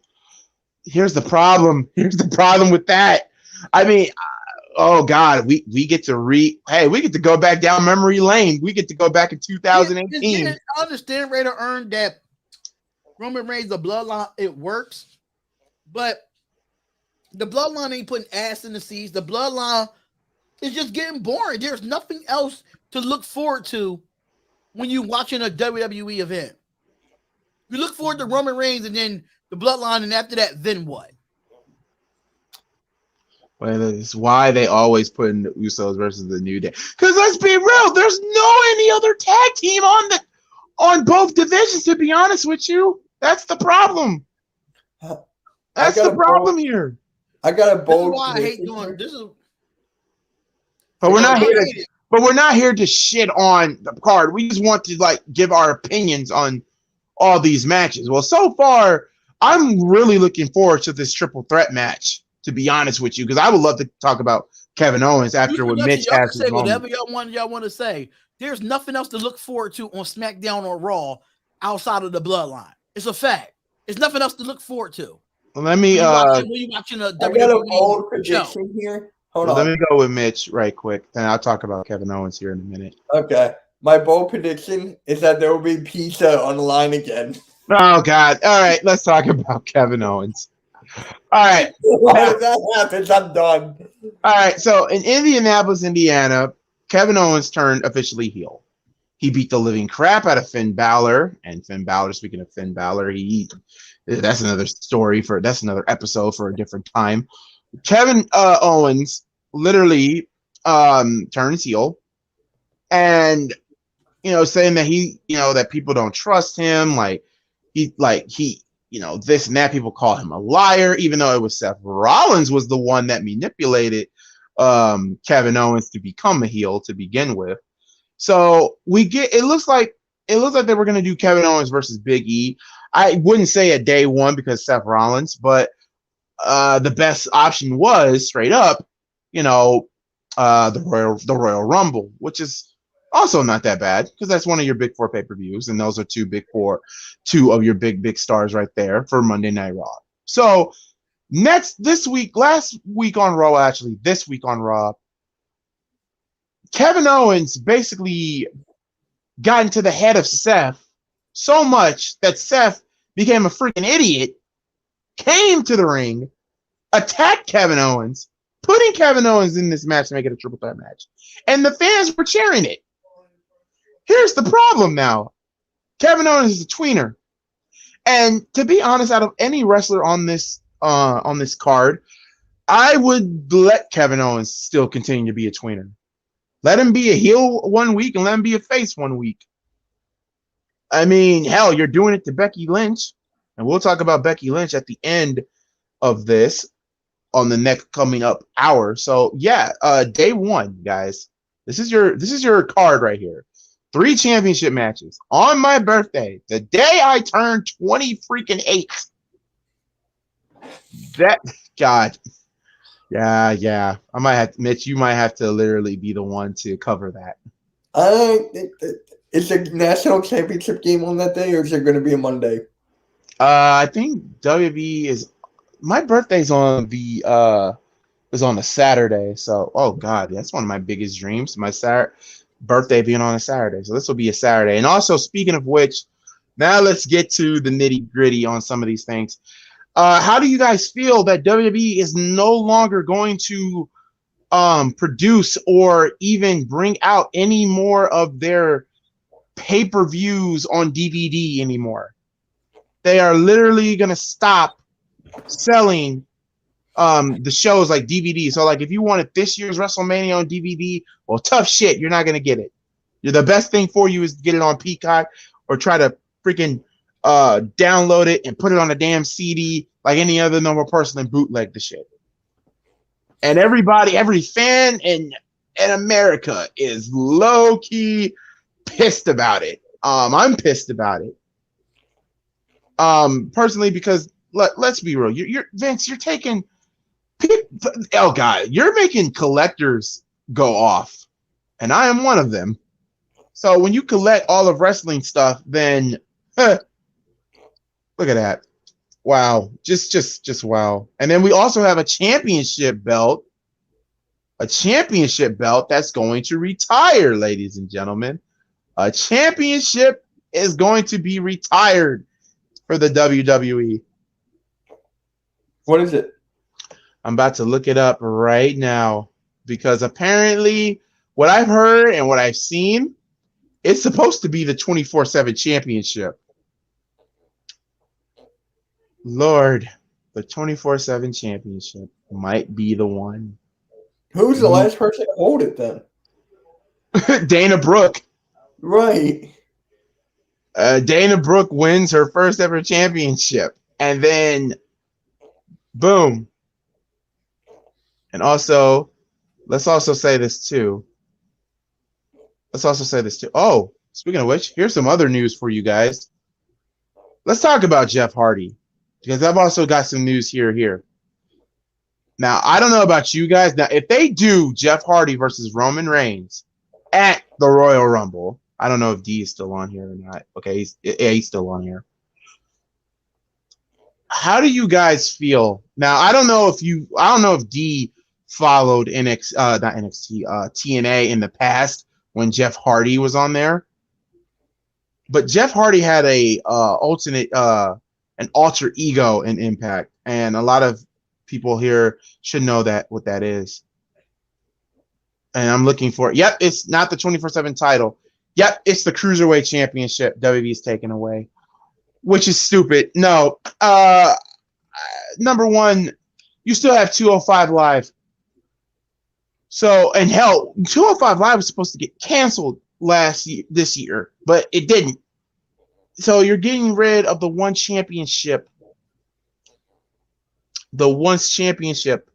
Here's the problem. With that. I mean, oh God, we get to we get to go back down memory lane. We get to go back in 2018.
I understand Raider earned that Roman Reigns, the bloodline, it works, but the bloodline ain't putting ass in the seats. The bloodline is just getting boring. There's nothing else to look forward to when you're watching a WWE event. You look forward to Roman Reigns and then the bloodline, and after that, then what?
Well, it's why they always put in the Usos versus the New Day. Because let's be real, there's no any other tag team on both divisions. To be honest with you, that's the problem. That's the problem here.
I got a bold.
This is why I hate doing this.
But we're not here to shit on the card. We just want to give our opinions on all these matches. Well, so far, I'm really looking forward to this triple threat match, to be honest with you, because I would love to talk about Kevin Owens after what Mitch has to say.
Whatever y'all want to say. There's nothing else to look forward to on SmackDown or Raw outside of the bloodline. It's a fact. There's nothing else to look forward to.
Let me
when you watching a
I got a bold prediction here. Hold on.
Let me go with Mitch right quick, then I'll talk about Kevin Owens here in a minute.
Okay. My bold prediction is that there will be pizza on the line again.
Oh, God. All right, let's talk about Kevin Owens. All right.
If that happens, I'm done.
All right, so in Indianapolis, Indiana, Kevin Owens turned officially heel. He beat the living crap out of Finn Balor. And Finn Balor, speaking of Finn Balor, that's another story that's another episode for a different time. Kevin Owens literally turns heel and saying that that people don't trust him, this and that. People call him a liar, even though it was Seth Rollins was the one that manipulated Kevin Owens to become a heel to begin with. So it looks like they were going to do Kevin Owens versus Big E. I wouldn't say at day one because Seth Rollins, but the best option was straight up, the Royal Rumble, which is also not that bad because that's one of your big four pay-per-views, and those are two of your big stars right there for Monday Night Raw. So this week on Raw, Kevin Owens basically got into the head of Seth so much that Seth became a freaking idiot, came to the ring, attacked Kevin Owens, putting Kevin Owens in this match to make it a triple threat match. And the fans were cheering it. Here's the problem now. Kevin Owens is a tweener. And to be honest, out of any wrestler on this card, I would let Kevin Owens still continue to be a tweener. Let him be a heel 1 week and let him be a face 1 week. I mean, hell, you're doing it to Becky Lynch. And we'll talk about Becky Lynch at the end of this on the next coming up hour. So yeah, day one, guys. This is your card right here. 3 championship matches on my birthday, the day I turned 20 freaking 8. That God. Yeah. I might have Mitch, you might have to literally be the one to cover that.
Is the national championship game on that day, or is it going to be a Monday?
I think WB is my birthday's on the is on a Saturday. So oh God, that's one of my biggest dreams. My birthday being on a Saturday. So this will be a Saturday. And also speaking of which, now let's get to the nitty-gritty on some of these things. How do you guys feel that WWE is no longer going to produce or even bring out any more of their pay-per-views on DVD anymore? They are literally going to stop selling the shows like DVD. So like if you wanted this year's WrestleMania on DVD, well, tough shit, you're not going to get it. The best thing for you is to get it on Peacock or try to freaking download it and put it on a damn CD like any other normal person and bootleg the shit. And everybody, every fan in America is low-key pissed about it. I'm pissed about it. Personally, because let's be real. You're Vince, you're taking oh God, you're making collectors go off. And I am one of them. So when you collect all of wrestling stuff, then look at that. Wow. Just wow. And then we also have a championship belt. A championship belt that's going to retire, ladies and gentlemen. A championship is going to be retired for the WWE.
What is it?
I'm about to look it up right now because apparently what I've heard and what I've seen, it's supposed to be the 24/7 championship. Lord, the 24/7 championship might be the one.
Who's the last person to hold it then?
Dana Brooke.
Right.
Dana Brooke wins her first ever championship. And then, boom. And also, let's also say this too. Oh, speaking of which, here's some other news for you guys. Let's talk about Jeff Hardy. Because I've also got some news here. Now, I don't know about you guys. Now, if they do Jeff Hardy versus Roman Reigns at the Royal Rumble, I don't know if D is still on here or not. Okay, he's still on here. How do you guys feel? Now, I don't know if D followed TNA in the past when Jeff Hardy was on there. But Jeff Hardy had an alter ego in Impact, and a lot of people here should know what that is. And I'm looking for it. Yep, it's not the 24/7 title. Yep, it's the Cruiserweight Championship WWE's taken away, which is stupid. No, number one, you still have 205 Live. So, and hell, 205 Live was supposed to get canceled this year, but it didn't. So you're getting rid of the one championship. The once championship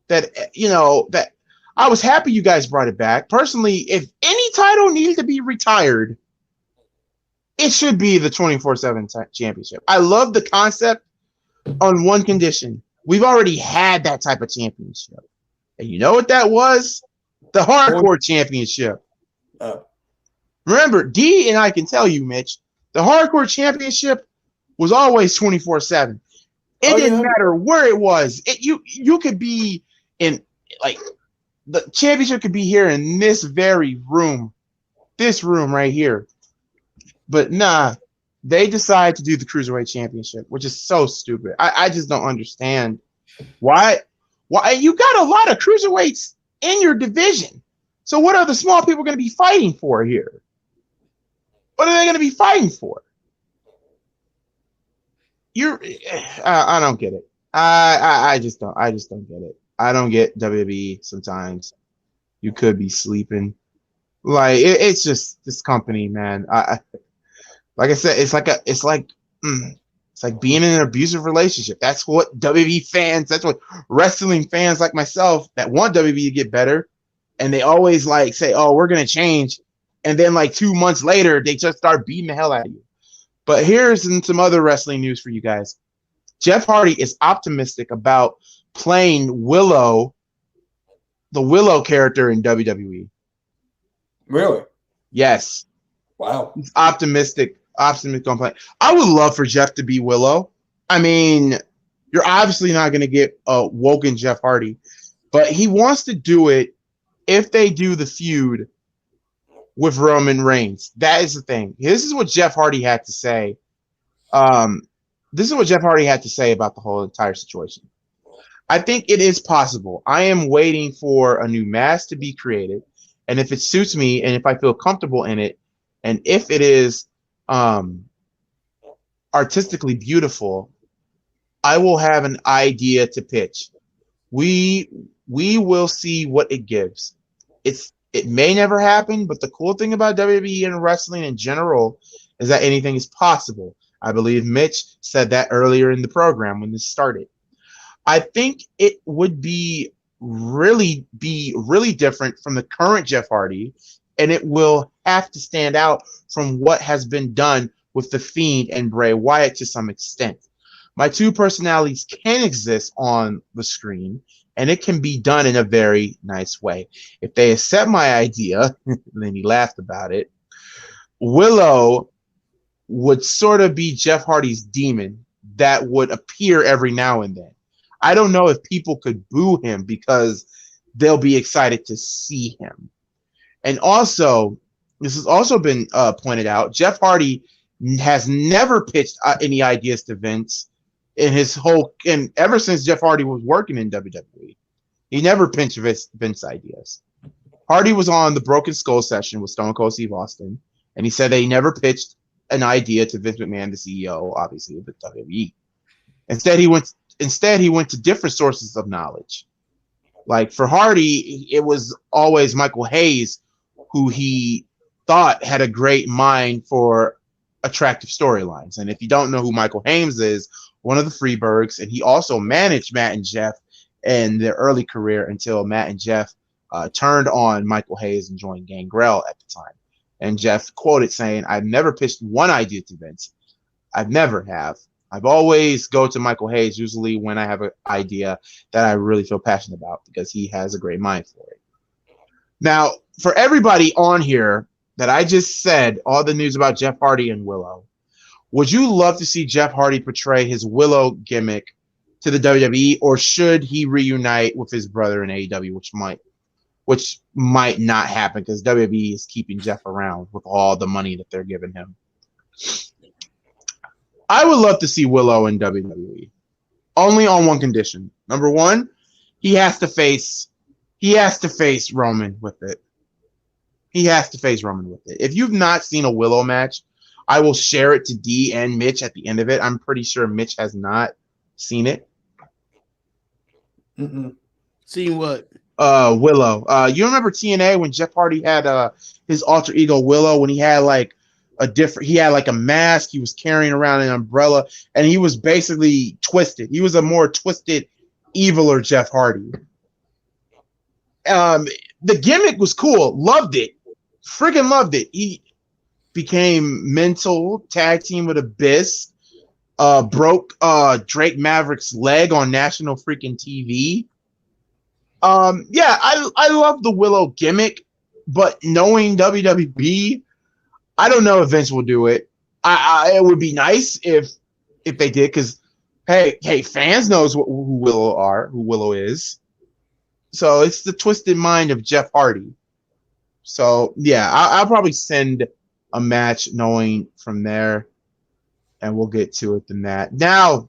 that, that I was happy you guys brought it back. Personally, if any title needed to be retired, it should be the 24/7 championship. I love the concept on one condition. We've already had that type of championship. And you know what that was? The Hardcore Championship. Remember, D and I can tell you, Mitch, the Hardcore Championship was always 24/7. It didn't matter where it was. You could be in, like, the championship could be here in this very room. This room right here. But nah, they decide to do the Cruiserweight Championship, which is so stupid. I just don't understand why you got a lot of cruiserweights in your division. So what are the small people going to be fighting for here? What are they going to be fighting for? I don't get it. I just don't get it. I don't get WWE sometimes. You could be sleeping. Like it's just this company, man. Like I said, it's like being in an abusive relationship. That's what WWE fans, that's what wrestling fans like myself that want WWE to get better, and they always like say, "Oh, we're gonna change," and then like 2 months later, they just start beating the hell out of you. But here's some other wrestling news for you guys. Jeff Hardy is optimistic about playing Willow, the Willow character in WWE.
Really?
Yes.
Wow.
He's optimistic on playing. I would love for Jeff to be Willow. I mean, you're obviously not going to get a woken Jeff Hardy, but he wants to do it if they do the feud with Roman Reigns. That is the thing. This is what Jeff Hardy had to say. This is what Jeff Hardy had to say about the whole entire situation. I think it is possible. I am waiting for a new mask to be created, and if it suits me, and if I feel comfortable in it, and if it is artistically beautiful, I will have an idea to pitch. We will see what it gives. It may never happen, but the cool thing about WWE and wrestling in general is that anything is possible. I believe Mitch said that earlier in the program when this started. I think it would be really different from the current Jeff Hardy, and it will have to stand out from what has been done with The Fiend and Bray Wyatt to some extent. My two personalities can exist on the screen, and it can be done in a very nice way. If they accept my idea, and then he laughed about it, Willow would sort of be Jeff Hardy's demon that would appear every now and then. I don't know if people could boo him because they'll be excited to see him. And also, this has also been pointed out, Jeff Hardy has never pitched any ideas to Vince in his whole, and ever since Jeff Hardy was working in WWE, he never pitched Vince ideas. Hardy was on the Broken Skull session with Stone Cold Steve Austin, and he said that he never pitched an idea to Vince McMahon, the CEO, obviously, of the WWE. Instead, he went to different sources of knowledge. Like for Hardy, it was always Michael Hayes, who he thought had a great mind for attractive storylines. And if you don't know who Michael Hayes is, one of the Freebergs, and he also managed Matt and Jeff in their early career until Matt and Jeff turned on Michael Hayes and joined Gangrel at the time. And Jeff quoted saying, "I've never pitched one idea to Vince. I've never have. I've always go to Michael Hayes usually when I have an idea that I really feel passionate about because he has a great mind for it." Now, for everybody on here that I just said, all the news about Jeff Hardy and Willow, would you love to see Jeff Hardy portray his Willow gimmick to the WWE, or should he reunite with his brother in AEW, which might not happen because WWE is keeping Jeff around with all the money that they're giving him? I would love to see Willow in WWE, only on one condition. Number one, he has to face Roman with it. He has to face Roman with it. If you've not seen a Willow match, I will share it to D and Mitch at the end of it. I'm pretty sure Mitch has not seen it.
Seen what?
Willow. You remember TNA when Jeff Hardy had his alter ego Willow, when he had like a mask, he was carrying around an umbrella, and he was basically twisted. He was a more twisted, eviler Jeff Hardy. The gimmick was cool. Loved it. Freaking loved it. He became mental, tag team with Abyss, broke Drake Maverick's leg on national freaking TV. Yeah, I love the Willow gimmick, but knowing WWE, I don't know if Vince will do it. It would be nice if they did, because hey, fans knows who Willow is. So it's the twisted mind of Jeff Hardy. So yeah, I'll probably send a match knowing from there, and we'll get to it than that. Now,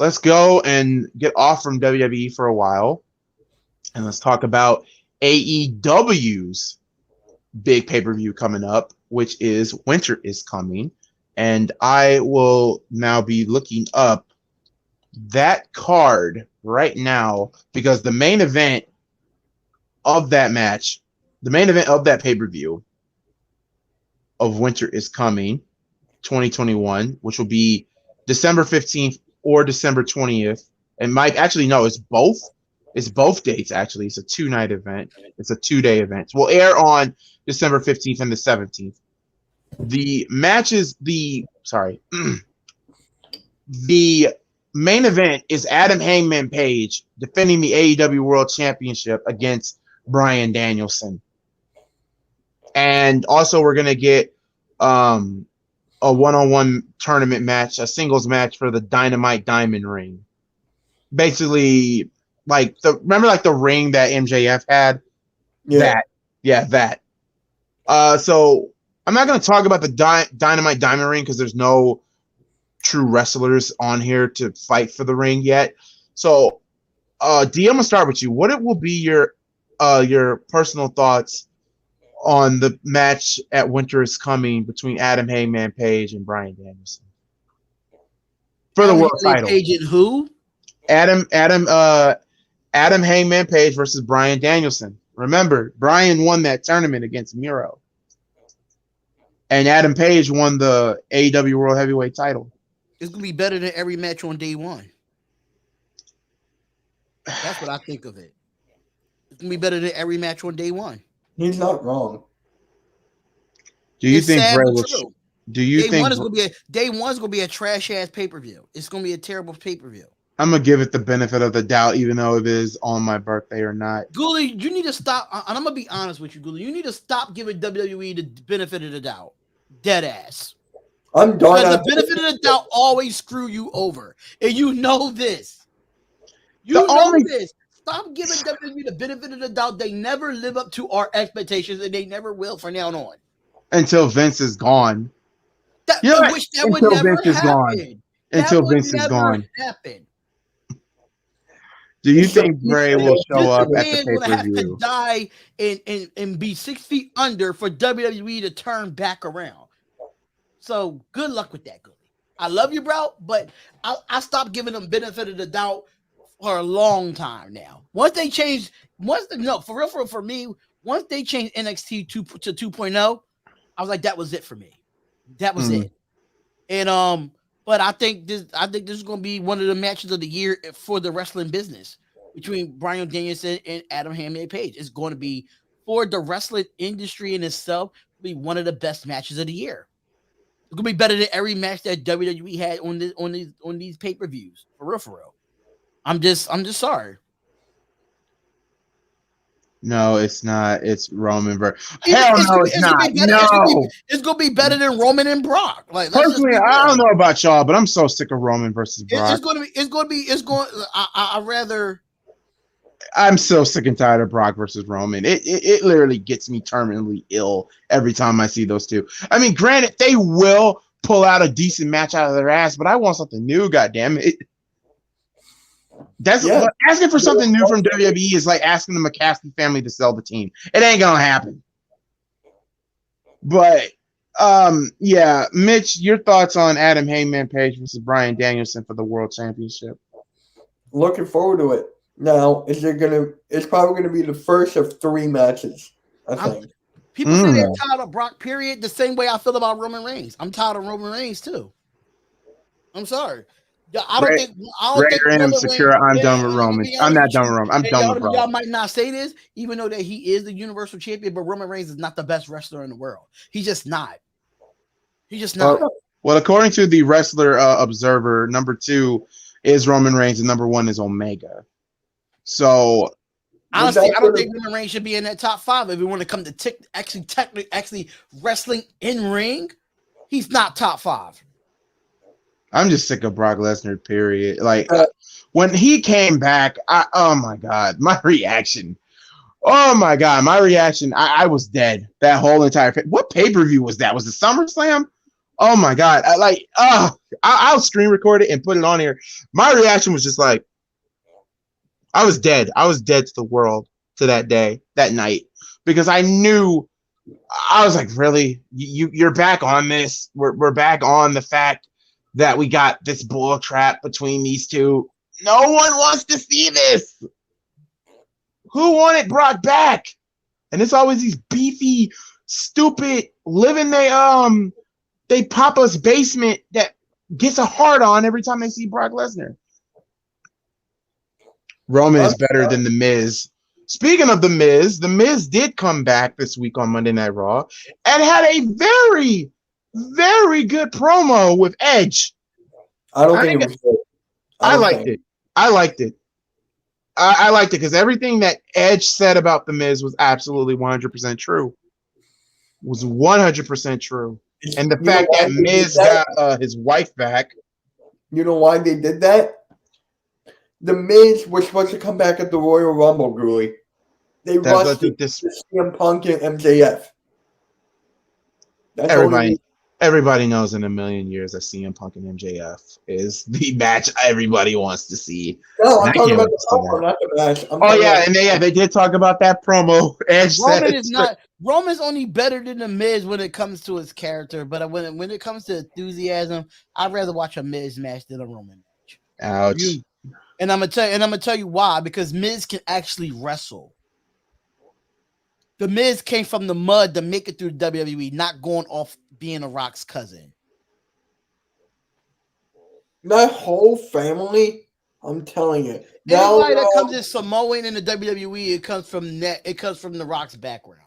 let's go and get off from WWE for a while, and let's talk about AEW's big pay-per-view coming up, which is Winter is Coming. And I will now be looking up that card right now, because the main event of that match, the main event of that pay-per-view of Winter is Coming 2021, which will be December 15th or December 20th. It might actually, no, it's both. It's both dates, actually. It's a 2-night event. It's a 2-day event. We'll air on December 15th and the 17th. The matches, the main event is Adam Hangman Page defending the AEW World Championship against Bryan Danielson. And also we're going to get a one-on-one tournament match, a singles match for the Dynamite Diamond Ring. Basically, like remember the ring that MJF had?
Yeah.
That. So I'm not going to talk about the Dynamite Diamond Ring because there's no true wrestlers on here to fight for the ring yet. So, D, I'm going to start with you. What will be your personal thoughts on the match at Winter is Coming between Adam Hangman Page and Bryan Danielson for the world title?
Page and who?
Adam Hangman Page versus Bryan Danielson. Remember, Bryan won that tournament against Miro. And Adam Page won the AEW World Heavyweight title.
It's going to be better than every match on day one. That's what I think of it. It's going to be better than every match on day one.
He's not wrong.
Do you think
Bray
will? Do you think
day one's going to be a trash ass pay-per-view? It's going to be a terrible pay-per-view.
I'm gonna give it the benefit of the doubt, even though it is on my birthday or not.
Ghoulie, you need to stop. And I'm gonna be honest with you, Ghoulie. You need to stop giving WWE the benefit of the doubt. Dead ass.
I'm done.
Because the benefit of the doubt always screw you over, and you know this. This. Stop giving WWE the benefit of the doubt. They never live up to our expectations, and they never will from now on.
Until Vince is gone.
I wish that would never happen.
Until Vince is gone. Do you think Bray will show up at the pay-per-view?
Have to die and be 6 feet under for WWE to turn back around. So good luck with that, Ghoulie. I love you, bro, but I stopped giving them benefit of the doubt for a long time now. Once they changed, for me, once they changed NXT to 2.0, I was like, that was it for me. That was it. And but I think this is going to be one of the matches of the year for the wrestling business between Bryan Danielson and Adam Hangman Page. It's going to be, for the wrestling industry in itself, be one of the best matches of the year. It's going to be better than every match that WWE had on these pay-per-views. For real. I'm just sorry.
No, it's not. It's Roman versus. Hell no, it's not.
It's gonna be better than Roman and Brock. Like,
personally, I don't know about y'all, but I'm so sick of Roman versus Brock. I'm so sick and tired of Brock versus Roman. It literally gets me terminally ill every time I see those two. I mean, granted, they will pull out a decent match out of their ass, but I want something new. Goddamn it. Asking for something new from WWE is like asking the McCaskey family to sell the team. It ain't gonna happen. But Mitch, your thoughts on Adam Hangman Page versus Bryan Danielson for the World Championship?
Looking forward to it. Now, it's probably gonna be the first of 3 matches, I think.
People say they're tired of Brock, period, the same way I feel about Roman Reigns. I'm tired of Roman Reigns too. I'm sorry. I don't think
I'm done with Roman. I'm not done with Roman. I'm done with Brock.
Y'all might not say this, even though that he is the Universal Champion, but Roman Reigns is not the best wrestler in the world. He's just not.
Well, according to the Wrestler Observer, number 2 is Roman Reigns and number 1 is Omega. So
honestly, I don't think Roman Reigns should be in that top 5 if we want to come to actually wrestling in ring. He's not top 5.
I'm just sick of Brock Lesnar, period. Like, when he came back, oh my God, my reaction. I was dead. That whole entire what pay-per-view was that? Was it SummerSlam? Oh my God. I'll screen record it and put it on here. My reaction was just like, I was dead. I was dead to the world to that day, that night, because I knew, I was like, really? You're back on this? We're back on the fact that we got this bull trap between these two. No one wants to see this. Who wanted Brock back? And it's always these beefy, stupid, living they papa's basement that gets a hard on every time they see Brock Lesnar. Roman is better than The Miz. Speaking of The Miz did come back this week on Monday Night Raw and had a very, very good promo with Edge.
I don't think it was good.
I liked it. I liked it. I liked it because everything that Edge said about The Miz was absolutely 100% true. Was 100% true. And the fact that Miz got his wife back.
You know why they did that? The Miz was supposed to come back at the Royal Rumble, Goolie. They rushed to CM Punk and MJF.
Everybody knows in a million years that CM Punk and MJF is the match everybody wants to see.
No, I'm talking about the promo, not the match.
They did talk about that promo.
Roman's only better than the Miz when it comes to his character, but when it comes to enthusiasm, I'd rather watch a Miz match than a Roman match.
Ouch.
And I'm gonna tell you why, because Miz can actually wrestle. The Miz came from the mud to make it through WWE, not going off being a Rock's cousin.
My whole family, I'm telling you.
Anybody that comes in Samoan in the WWE, it comes from the Rock's background.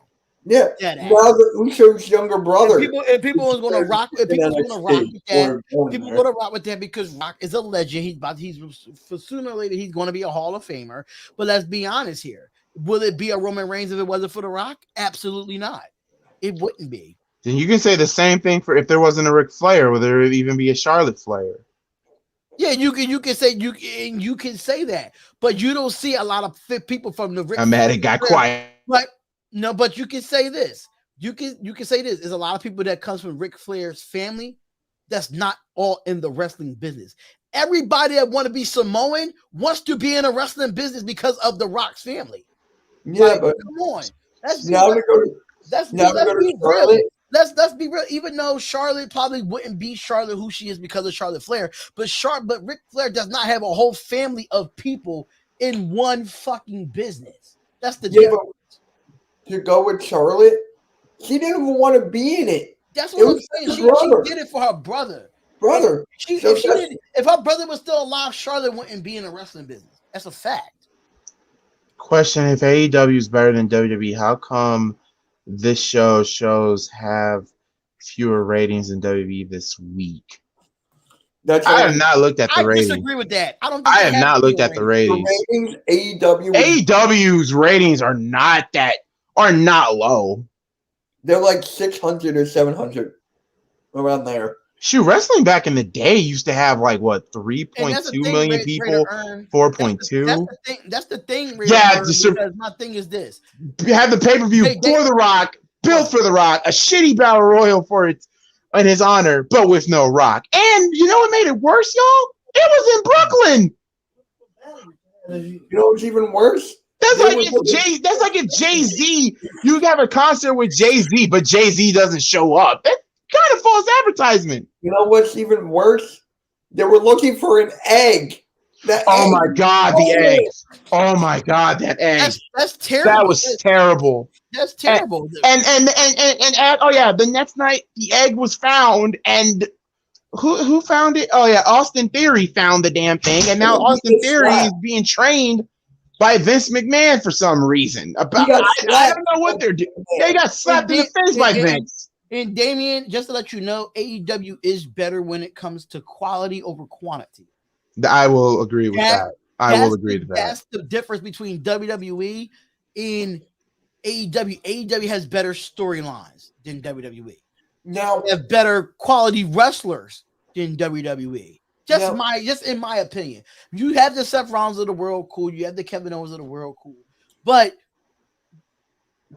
Yeah. Now the Uso's younger brother.
And people was going to rock. If people was going to rock with that, people going to rock with that because Rock is a legend. For sooner or later he's going to be a Hall of Famer. But let's be honest here. Will it be a Roman Reigns if it wasn't for The Rock? Absolutely not. It wouldn't be.
Then you can say the same thing for if there wasn't a Ric Flair. Would there even be a Charlotte Flair?
Yeah, you can say that, but you don't see a lot of fit people from the Ric.
I'm mad it got quiet.
But you can say this. You can say this. There's a lot of people that comes from Ric Flair's family that's not all in the wrestling business. Everybody that want to be Samoan wants to be in a wrestling business because of the Rock's family.
Yeah, but
come on. Let's be real. Even though Charlotte probably wouldn't be Charlotte who she is because of Charlotte Flair, but Ric Flair does not have a whole family of people in one fucking business. That's the difference.
To go with Charlotte, she didn't even want to be in it.
That's what I'm saying. She did it for her brother. If her brother was still alive, Charlotte wouldn't be in the wrestling business. That's a fact.
Question: if AEW is better than WWE, how come this shows have fewer ratings than WWE this week? I have not looked at the ratings.
I disagree with that.
I have not looked at the ratings. AEW's ratings are not low.
They're like 600 or 700 around there.
Shoot, wrestling back in the day used to have like what 3.2 million people, 4.2.
That's the thing.
Yeah,
because my thing is this:
you have the pay-per-view for The Rock, built for The Rock, a shitty battle royal for it in his honor, but with no Rock. And you know what made it worse, y'all? It was in Brooklyn.
You know what's even worse?
That's like if Jay-Z, you have a concert with Jay-Z, but Jay-Z doesn't show up. That's kind of false advertisement.
You know what's even worse? They were looking for an egg.
My God, the egg. Oh my God, that egg.
That's terrible.
That was terrible.
That's terrible.
And oh yeah, the next night the egg was found, and who found it? Oh yeah, Austin Theory found the damn thing, and now Austin Theory is being trained by Vince McMahon for some reason. I don't know what they're doing. They got slapped in the face by Vince.
And Damien, just to let you know, AEW is better when it comes to quality over quantity.
I will agree with that. I will agree with that.
That's the difference between WWE and AEW. AEW has better storylines than WWE.
Now
they have better quality wrestlers than WWE. Just in my opinion. You have the Seth Rollins of the world, cool. You have the Kevin Owens of the world, cool. But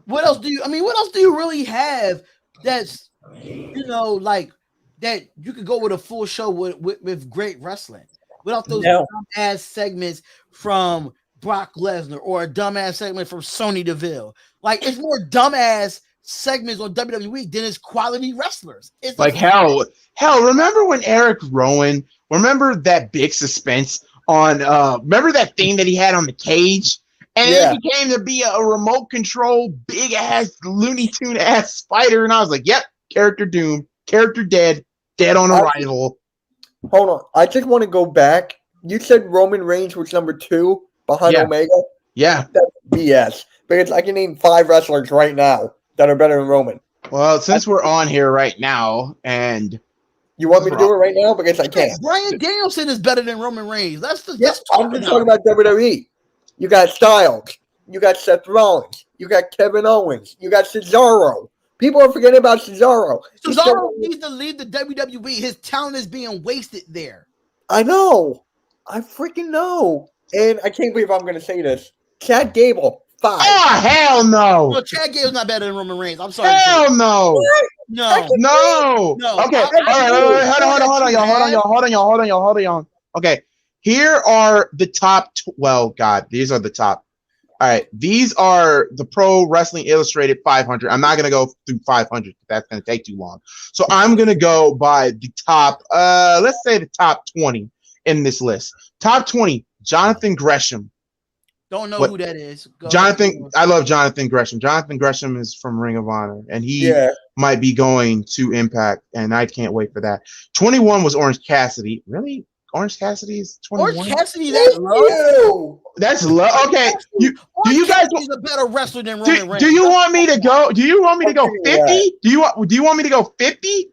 what else do you really have that's like that you could go with a full show with great wrestling without those dumbass segments from Brock Lesnar or a dumbass segment from Sonya Deville. Like, it's more dumbass segments on WWE than it's quality wrestlers. It's
like hell. Remember when Eric Rowan? Remember that big suspense on? Remember that thing that he had on the cage, and it became to be a remote control, big ass Looney Tune ass spider, and I was like, "Yep, character doomed, character dead on arrival."
Hold on, I just want to go back. You said Roman Reigns was number 2 behind Omega.
Yeah,
that's BS. Because I can name 5 wrestlers right now that are better than Roman.
Well, since we're on here right now, and
You want me to do it right now? Because I can't.
Bryan Danielson is better than Roman Reigns. I'm just
talking about WWE. You got Styles. You got Seth Rollins. You got Kevin Owens. You got Cesaro. People are forgetting about Cesaro.
Cesaro needs to leave the WWE. His talent is being wasted there.
I know. I freaking know. And I can't believe I'm going to say this. Chad Gable, 5.
Oh, hell no.
No, Chad Gable's not better than Roman Reigns. I'm sorry.
Hell no.
No.
No. Okay. All right. Hold on. Okay. Here are the top. These are the top. All right. These are the Pro Wrestling Illustrated 500. I'm not going to go through 500. That's going to take too long. So I'm going to go by the top. Let's say the top 20 in this list. Top 20. Jonathan Gresham.
Don't know who that is.
I love Jonathan Gresham. Jonathan Gresham is from Ring of Honor, and he might be going to Impact, and I can't wait for that. 21 was Orange Cassidy. Really? Orange Cassidy is 21?
Orange Cassidy, that's low?
That's low. Okay. Do you guys
is a better wrestler than Roman Reigns?
Do you want me to go? Do you want me to go 50? Do you want me to go 50?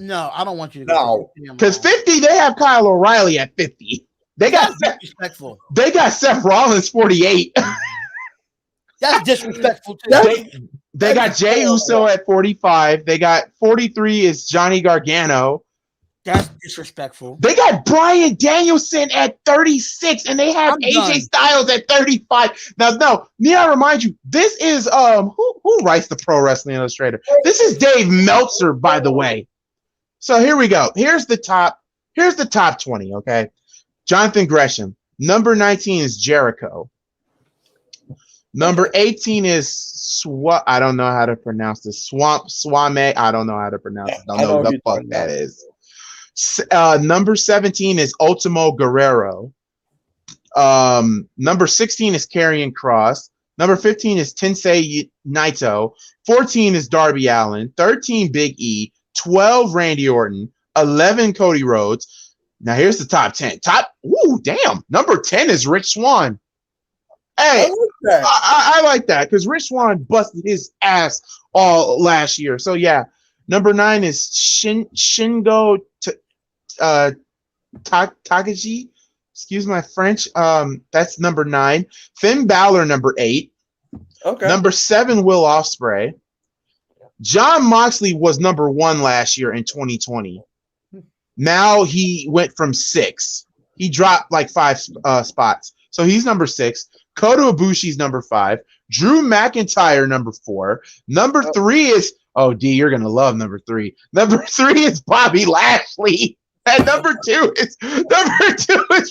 No, I don't want you to go.
Because 50, they have Kyle O'Reilly at 50. They got
disrespectful.
They got Seth Rollins 48.
That's disrespectful too.
They got Jey Uso at 45. They got 43 is Johnny Gargano.
That's disrespectful.
They got Bryan Danielson at 36, and they have AJ Styles at 35. Now, may I remind you, this is who writes the Pro Wrestling Illustrator? This is Dave Meltzer, by the way. So here we go. Here's the top 20. Okay. Jonathan Gresham. Number 19 is Jericho. Number 18 is I don't know how to pronounce this. Swame. I don't know how to pronounce it. I don't know what the fuck that is. Number 17 is Ultimo Guerrero. Number 16 is Karrion Kross. Number 15 is Tensei Naito. 14 is Darby Allin. 13 Big E. 12 Randy Orton. 11 Cody Rhodes. Now here's the top 10. Number 10 is Rich Swann. Hey, I like that because Rich Swann busted his ass all last year. So yeah, number 9 is Shingo Takagi. Excuse my French. That's number 9. Finn Balor, number 8.
Okay.
Number 7, Will Ospreay. Jon Moxley was number 1 last year in 2020. Now he went from 6. He dropped like 5 spots. So he's number 6. Kota Ibushi's number 5. Drew McIntyre, number 4. Number 3 is, you're going to love number 3. Number 3 is Bobby Lashley. And number 2 is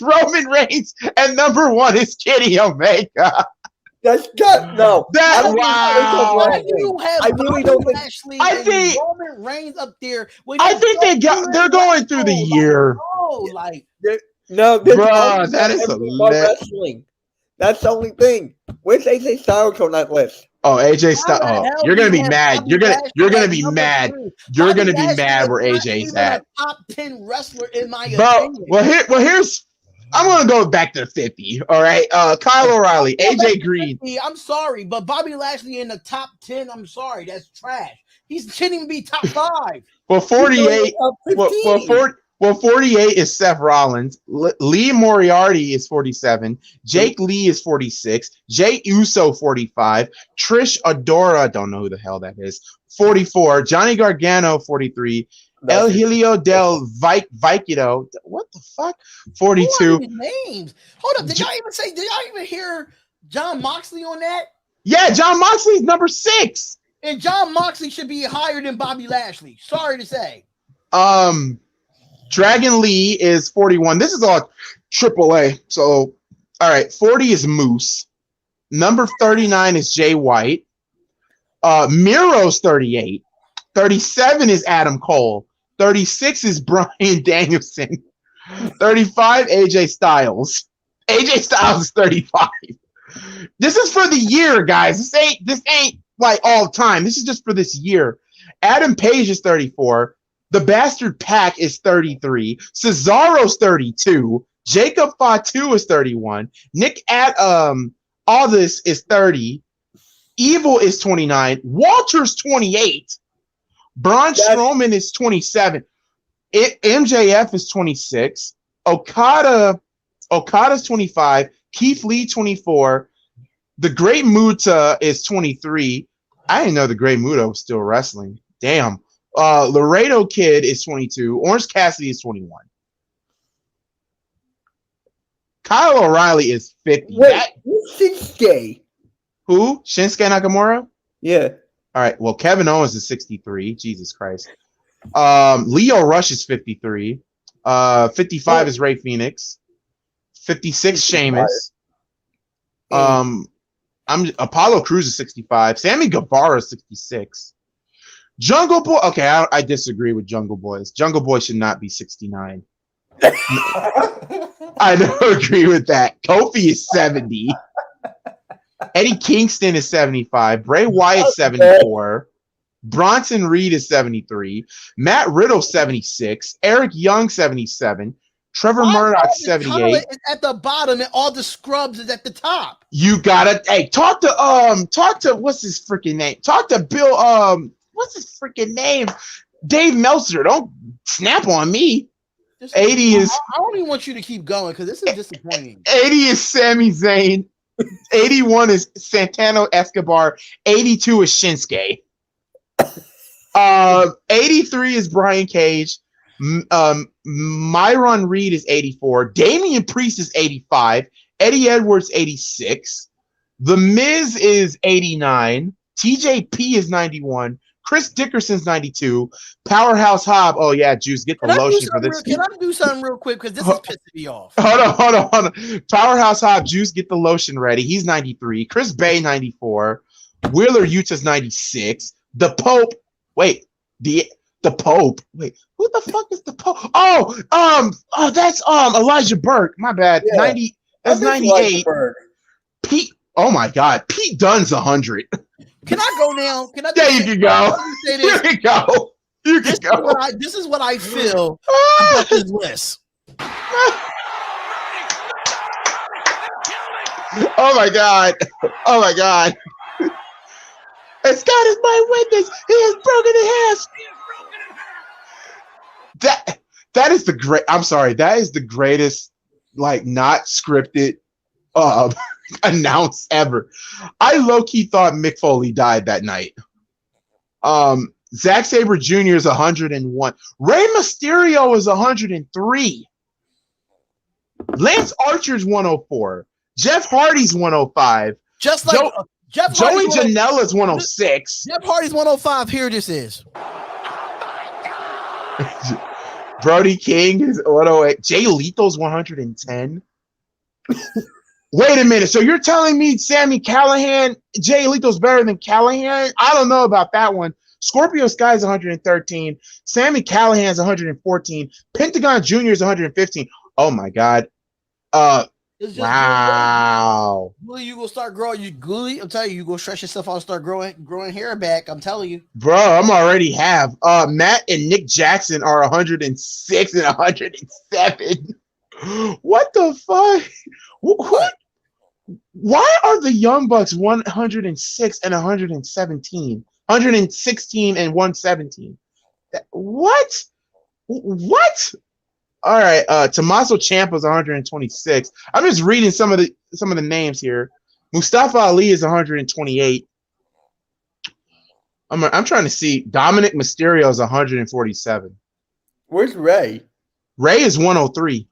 Roman Reigns. And number 1 is Kenny Omega.
That's good. No.
I really don't think
Lashley
Roman Reigns up there.
I think they're going through the year.
That
is
wrestling. That's the only thing. Where's AJ Styles on that list?
Oh, AJ Styles. Oh, you're gonna be mad. You're gonna be mad. You're gonna be mad where AJ's at.
Top 10 wrestler in my opinion.
Here's. I'm gonna go back to 50. All right, Kyle O'Reilly, AJ Green.
50, I'm sorry, but Bobby Lashley in the top 10. I'm sorry, that's trash. He shouldn't even be top 5.
Well, 48. Well, 48 is Seth Rollins. Lee Moriarty is 47. Jake Lee is 46. Jey Uso 45. Trish Adora, don't know who the hell that is, 44. Johnny Gargano 43. El Helio del Vikido, what the fuck? 42.
Names. Hold up, did y'all even hear Jon Moxley on that?
Yeah, Jon Moxley's number 6.
And Jon Moxley should be higher than Bobby Lashley. Sorry to say.
Dragon Lee is 41. This is all AAA. So, all right, 40 is Moose. Number 39 is Jay White. Miro's 38. 37 is Adam Cole. 36 is Bryan Danielson. 35, AJ Styles. AJ Styles is 35. This is for the year, guys. This ain't like all time. This is just for this year. Adam Page is 34. The Bastard Pack is 33. Cesaro's 32. Jacob Fatu is 31. Nick Aldis is 30. Evil is 29. Walter's 28. Braun Strowman is 27. MJF is 26. Okada's 25. Keith Lee 24. The Great Muta is 23. I didn't know the Great Muta was still wrestling. Damn. Laredo Kid is 22. Orange Cassidy is 21. Kyle O'Reilly is 50.
Wait, who's Shinsuke?
Who? Shinsuke Nakamura?
Yeah.
All right. Well, Kevin Owens is 63. Jesus Christ. Leo Rush is 53. 55 is Ray Phoenix. 56 Sheamus. Apollo Crews is 65. Sammy Guevara is 66. Jungle Boy. Okay, I disagree with Jungle Boys. Jungle Boy should not be 69. I don't agree with that. Kofi is 70. Eddie Kingston is 75. Bray Wyatt 74. Bronson Reed is 73. Matt Riddle 76. Eric Young 77. Trevor Murdoch 78.
Is at the bottom and all the scrubs is at the top.
You gotta talk to what's his freaking name? Talk to Bill what's his freaking name? Dave Meltzer. Don't snap on me. 80 is
I don't even want you to keep going because this is disappointing.
80 is Sami Zayn. 81 is Santana Escobar. 82 is Shinsuke. 83 is Brian Cage. Myron Reed is 84. Damian Priest is 85. Eddie Edwards 86. The Miz is 89. TJP is 91. Chris Dickerson's 92. Powerhouse Hobb. Oh yeah, Juice, get the lotion for this.
Can I do something real quick because this is pissing me off?
Hold on. Powerhouse Hobb, Juice, get the lotion ready. He's 93. Chris Bay 94. Wheeler Yuta's 96. The Pope. Wait, the Pope. Wait, who the fuck is the Pope? That's Elijah Burke. My bad.
Yeah,
90. That's 98. Pete. Oh my God, Pete Dunne's 100.
Can I go now? Can I?
There you can go. You can go. You can go.
This is what I feel about this list.
Oh my God. Oh my God. And Scott is my witness. He has broken in half. That is the great. I'm sorry. That is the greatest, like, not scripted announce ever. I low-key thought Mick Foley died that night. Zack Sabre Jr. is 101. Rey Mysterio is 103. Lance Archer's 104. Jeff Hardy's 105.
Just like
Joey Janela's 106.
Jeff Hardy's 105. Here this is.
Brody King is 108. Jay Lethal's 110. Wait a minute. So you're telling me Sami Callihan, Jay Lethal's better than Callihan? I don't know about that one. Scorpio Sky's 113. Sami Callihan's 114. Pentagon Jr. is 115. Oh my God. Wow.
Goolie, you gonna start growing. Goolie, I'm telling you, you gonna stretch yourself out and start growing hair back. I'm telling you.
Bro, I'm already have. Matt and Nick Jackson are 106 and 107. What the fuck? What? Why are the Young Bucks 106 and 117? 116 and 117. What? What? All right, Tommaso Ciampa's 126. I'm just reading some of the names here. Mustafa Ali is 128. I'm trying to see. Dominic Mysterio is 147.
Where's Ray?
Ray is 103.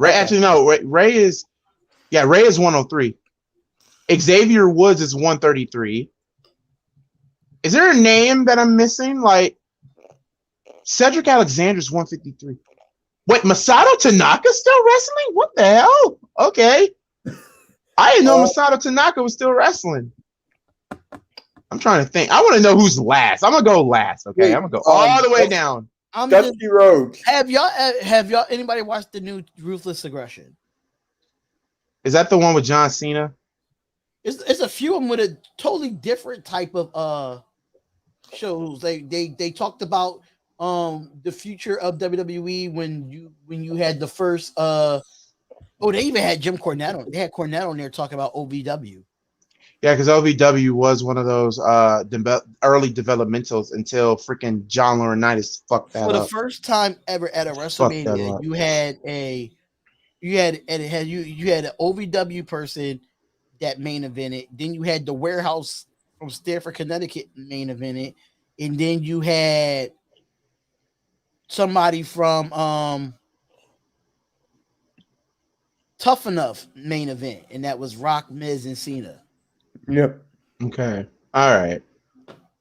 Actually no. Ray is 103. Xavier Woods is 133. Is there a name that I'm missing? Like Cedric Alexander's 153. Wait, Masato Tanaka's still wrestling? What the hell? Okay. I didn't know Masato Tanaka was still wrestling. I'm trying to think. I want to know who's last. I'm going to go last, okay? I'm going to go all the way down.
Dusty Rhodes.
Have y'all anybody watched the new Ruthless Aggression?
Is that the one with John Cena?
It's a few of them with a totally different type of shows. They talked about the future of WWE when you had the first they even had Jim Cornette on. They had Cornette on there talking about OVW.
Yeah, because OVW was one of those early developmentals until freaking John Laurinaitis fucked that
For the
up.
first time ever at a
Fucked that
WrestleMania,
up.
you had an OVW person that main evented. Then you had the warehouse from Stamford, Connecticut main evented, and then you had somebody from Tough Enough main event, and that was Rock, Miz, and Cena.
Yep.
Okay. All right.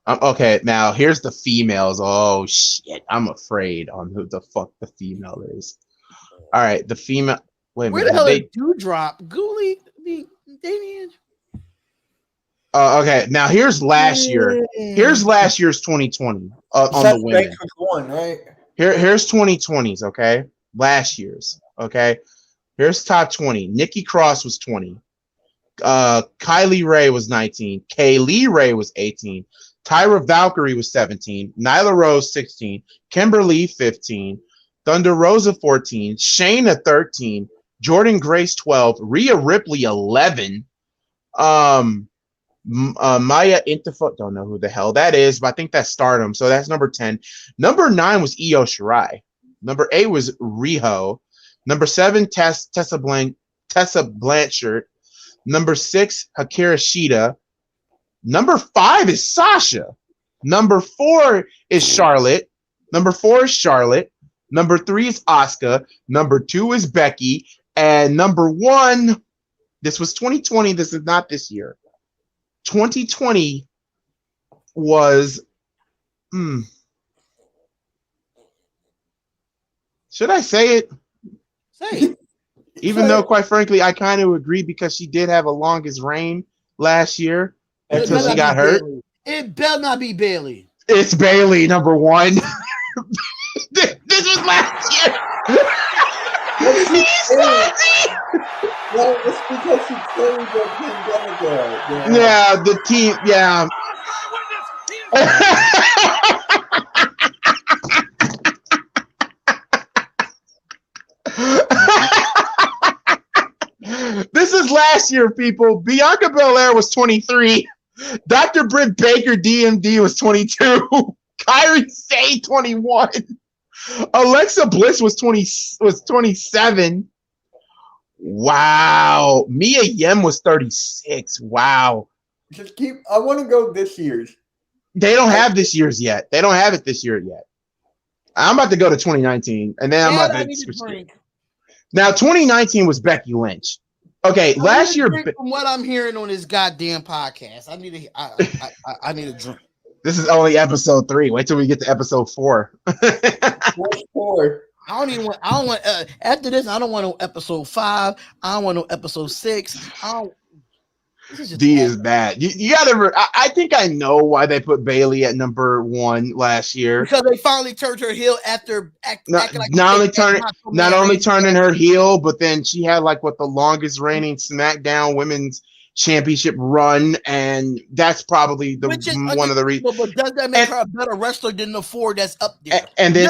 Okay. Now here's the females. Oh shit! I'm afraid on who the fuck the female is. All right. The female. Wait a
Where
minute.
the hell did Dewdrop? Ghoulie? Damien?
Okay. Now here's last year. Here's last year's 2020 on the women.
One, right?
Here's 2020s. Okay. Last year's. Okay. Here's top 20. Nikki Cross was 20. Kylie Ray was 19. Kaylee Ray was 18. Tyra Valkyrie was 17. Nyla Rose 16. Kimberly 15. Thunder Rosa 14. Shayna 13. Jordan Grace 12. Rhea Ripley 11. Maya Intifo, don't know who the hell that is, but I think that's Stardom. So that's number 10. Number 9 was Io Shirai. Number 8 was Riho. Number 7, Tessa Blanchard. Number 6, Hikaru Shida. Number 5 is Sasha. Number 4 is Charlotte. Number 4 is Charlotte. Number 3 is Asuka. Number 2 is Becky. And number 1, this was 2020. This is not this year. 2020 was, should I say it?
Say
Even though, quite frankly, I kind of agree because she did have a longest reign last year until she got hurt.
Bailey. It better not be Bailey.
It's Bailey, number 1. This was last year. He's salty.
Well, it's because she carried the pandemic out.
Yeah, the team. Yeah. This is last year, people. Bianca Belair was 23. Dr. Britt Baker, DMD, was 22. Kairi Sane, 21. Alexa Bliss was 27. Wow. Mia Yim was 36. Wow.
I want to go this year's.
They don't have this year's yet. They don't have it this year yet. I'm about to go to 2019, and then I'm about to switch. Now, 2019 was Becky Lynch. Okay, last year.
From what I'm hearing on this goddamn podcast, I need a drink.
This is only episode 3. Wait till we get to episode 4.
What's 4?
I don't want. After this, I don't want no episode 5. I don't want no episode 6.
D is bad. You gotta. I think I know why they put Bailey at number 1 last year.
Because they finally turned her heel after
not only turning her heel, but then she had like the longest reigning SmackDown Women's Championship run, and that's probably one of the reasons.
But does that make her a better wrestler than the 4 that's up there?
And then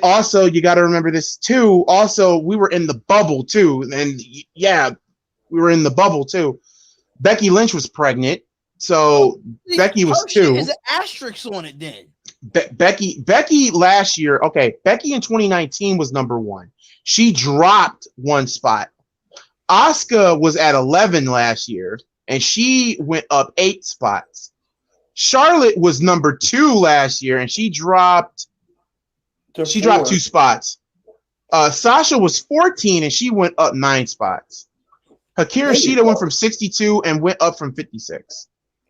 also you got to remember this too. Also, we were in the bubble too, and yeah, we were in the bubble too. Becky Lynch was pregnant, so Becky was 2.
There's an asterisk on it then.
Becky last year, okay, Becky in 2019 was number 1. She dropped 1 spot. Asuka was at 11 last year, and she went up 8 spots. Charlotte was number 2 last year, and she dropped 2 spots. Sasha was 14, and she went up 9 spots. Hikaru Shida went from 62 and went up from 56.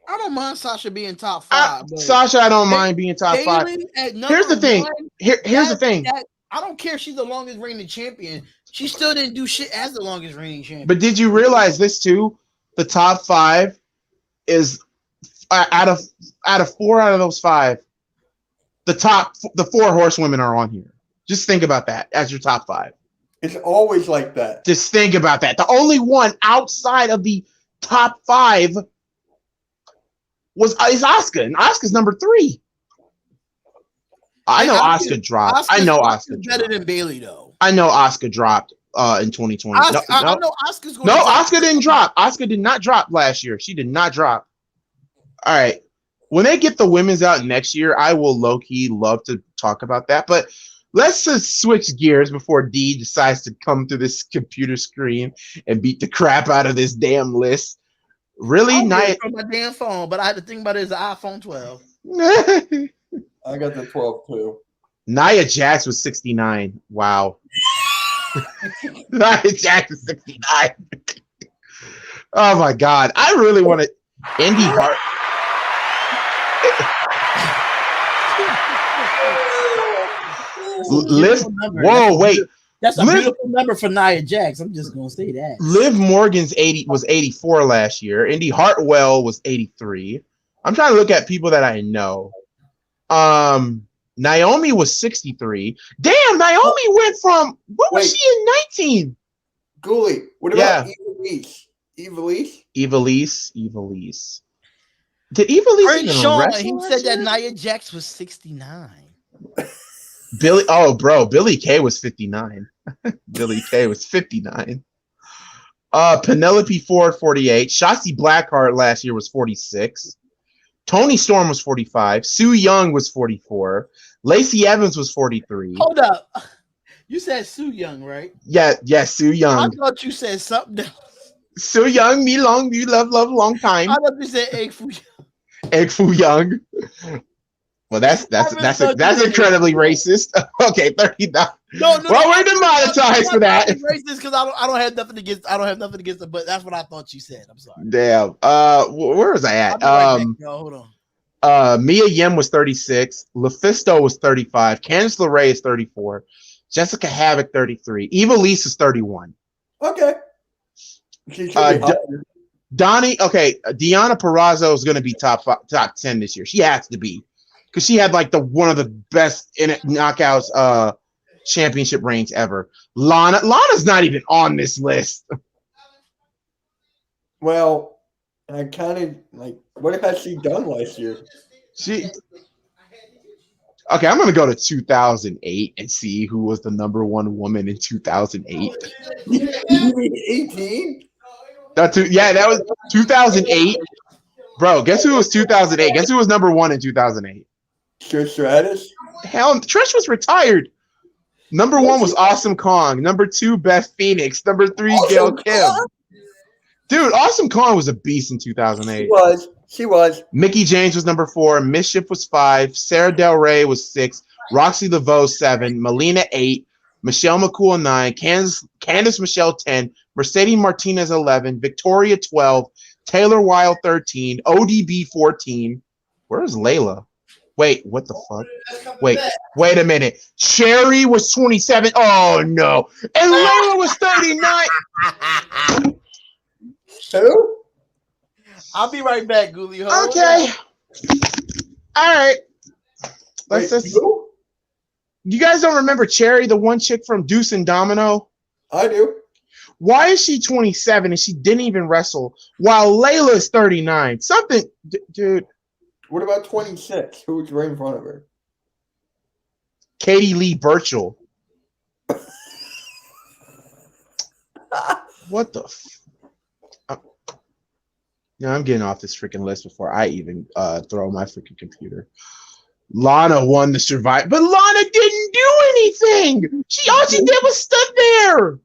I don't mind Sasha being top 5.
Sasha, I don't mind being top 5. Here's the thing. Here's the thing.
I don't care if she's the longest reigning champion. She still didn't do shit as the longest reigning champion.
But did you realize this too? The top 5 is out of 4 out of those 5. The 4 horsewomen are on here. Just think about that as your top 5.
It's always like that.
Just think about that. The only one outside of the top 5 is Asuka, and Asuka's number 3. I know Asuka dropped. I know Asuka
better than Bailey though.
I know Asuka dropped. in 2020.
I know Asuka's going.
No, Asuka didn't drop. Asuka did not drop last year. She did not drop. All right. When they get the women's out next year, I will low-key love to talk about that. But let's just switch gears before D decides to come through this computer screen and beat the crap out of this damn list. Really?
Nia from my damn phone, but I had to think about it as an iPhone 12.
I got the 12 too.
Nia Jax was 69. Wow. Nia Jax was 69. Oh my God. I really want to Indy Hart. Whoa, wait.
That's a beautiful number for Nia Jax. I'm just gonna say that.
Liv Morgan's 84 last year. Indy Hartwell was 83. I'm trying to look at people that I know. Naomi was 63. Damn, Naomi went from what was she in 19?
Ghoulie. What about Evilise?
Evilise. Did Evilise even
Sean,
wrestle?
He said that Nia Jax was 69.
Billy Kay was 59. Billy Kay was 59. Penelope Ford 48. Shotzi Blackheart last year was 46. Toni Storm was 45. Sue Young was 44. Lacey Evans was 43.
Hold up. You said Sue Young, right?
Yeah, Sue Young.
I thought you said something else.
Sue Young, me love long time.
I thought you said Egg Foo Young.
Egg Foo Young. Well, that's incredibly racist. Okay, 30. No, well, we're demonetized for that.
Racist because I don't have nothing against it, but that's what I thought you said. I'm sorry.
Damn. Where was I at?
Hold on.
Mia Yim was 36. LuFisto was 35. Candice LeRae is 34. Jessica Havoc 33. Evilise is 31.
Okay.
Donnie. Okay, Deonna Purrazzo is going to be top 10 this year. She has to be. Because she had like one of the best knockouts championship reigns ever. Lana's not even on this list.
Well, I kind of like, what has she done last year?
Okay, I'm gonna go to 2008 and see who was the number one woman in 2008.
18?
That was 2008. Bro, guess who was 2008? Guess who was number one in 2008?
Trish Stratus?
Hell, Trish was retired. Number one was Awesome Kong. Number two, Beth Phoenix. Number three, Gail Kim. Dude, Awesome Kong was a beast in 2008.
She was.
Mickey James was number 4. Mischief was 5. Sarah Del Rey was 6. Roxy Laveau 7. Melina 8. Michelle McCool 9. Candice Michelle 10. Mercedes Martinez 11. Victoria 12. Taylor Wilde 13. ODB 14. Where's Layla? Wait, what the fuck? Wait a minute. Cherry was 27. Oh no. And Layla was 39.
Who?
I'll be right back, Ghoulie.
Okay. All right. You guys don't remember Cherry, the one chick from Deuce and Domino?
I do.
Why is she 27 and she didn't even wrestle while Layla is 39? Something, dude.
What about 26? Who's right in front of her?
Katie Lee Burchill. What the? I'm getting off this freaking list before I even throw my freaking computer. Lana won the Survivor, but Lana didn't do anything. All she did was stood there.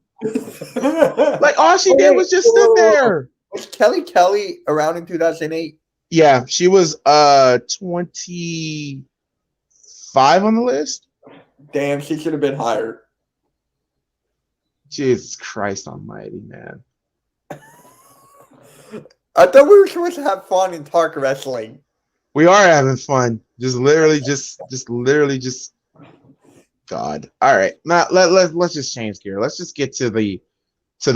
Like all she did was just stood there.
Was Kelly around in 2008?
Yeah, she was 25 on the list.
Damn, she should have been higher.
Jesus Christ Almighty, man!
I thought we were supposed to have fun and talk wrestling.
We are having fun. Just literally. God. All right. Now let's just change gear. Let's just get to the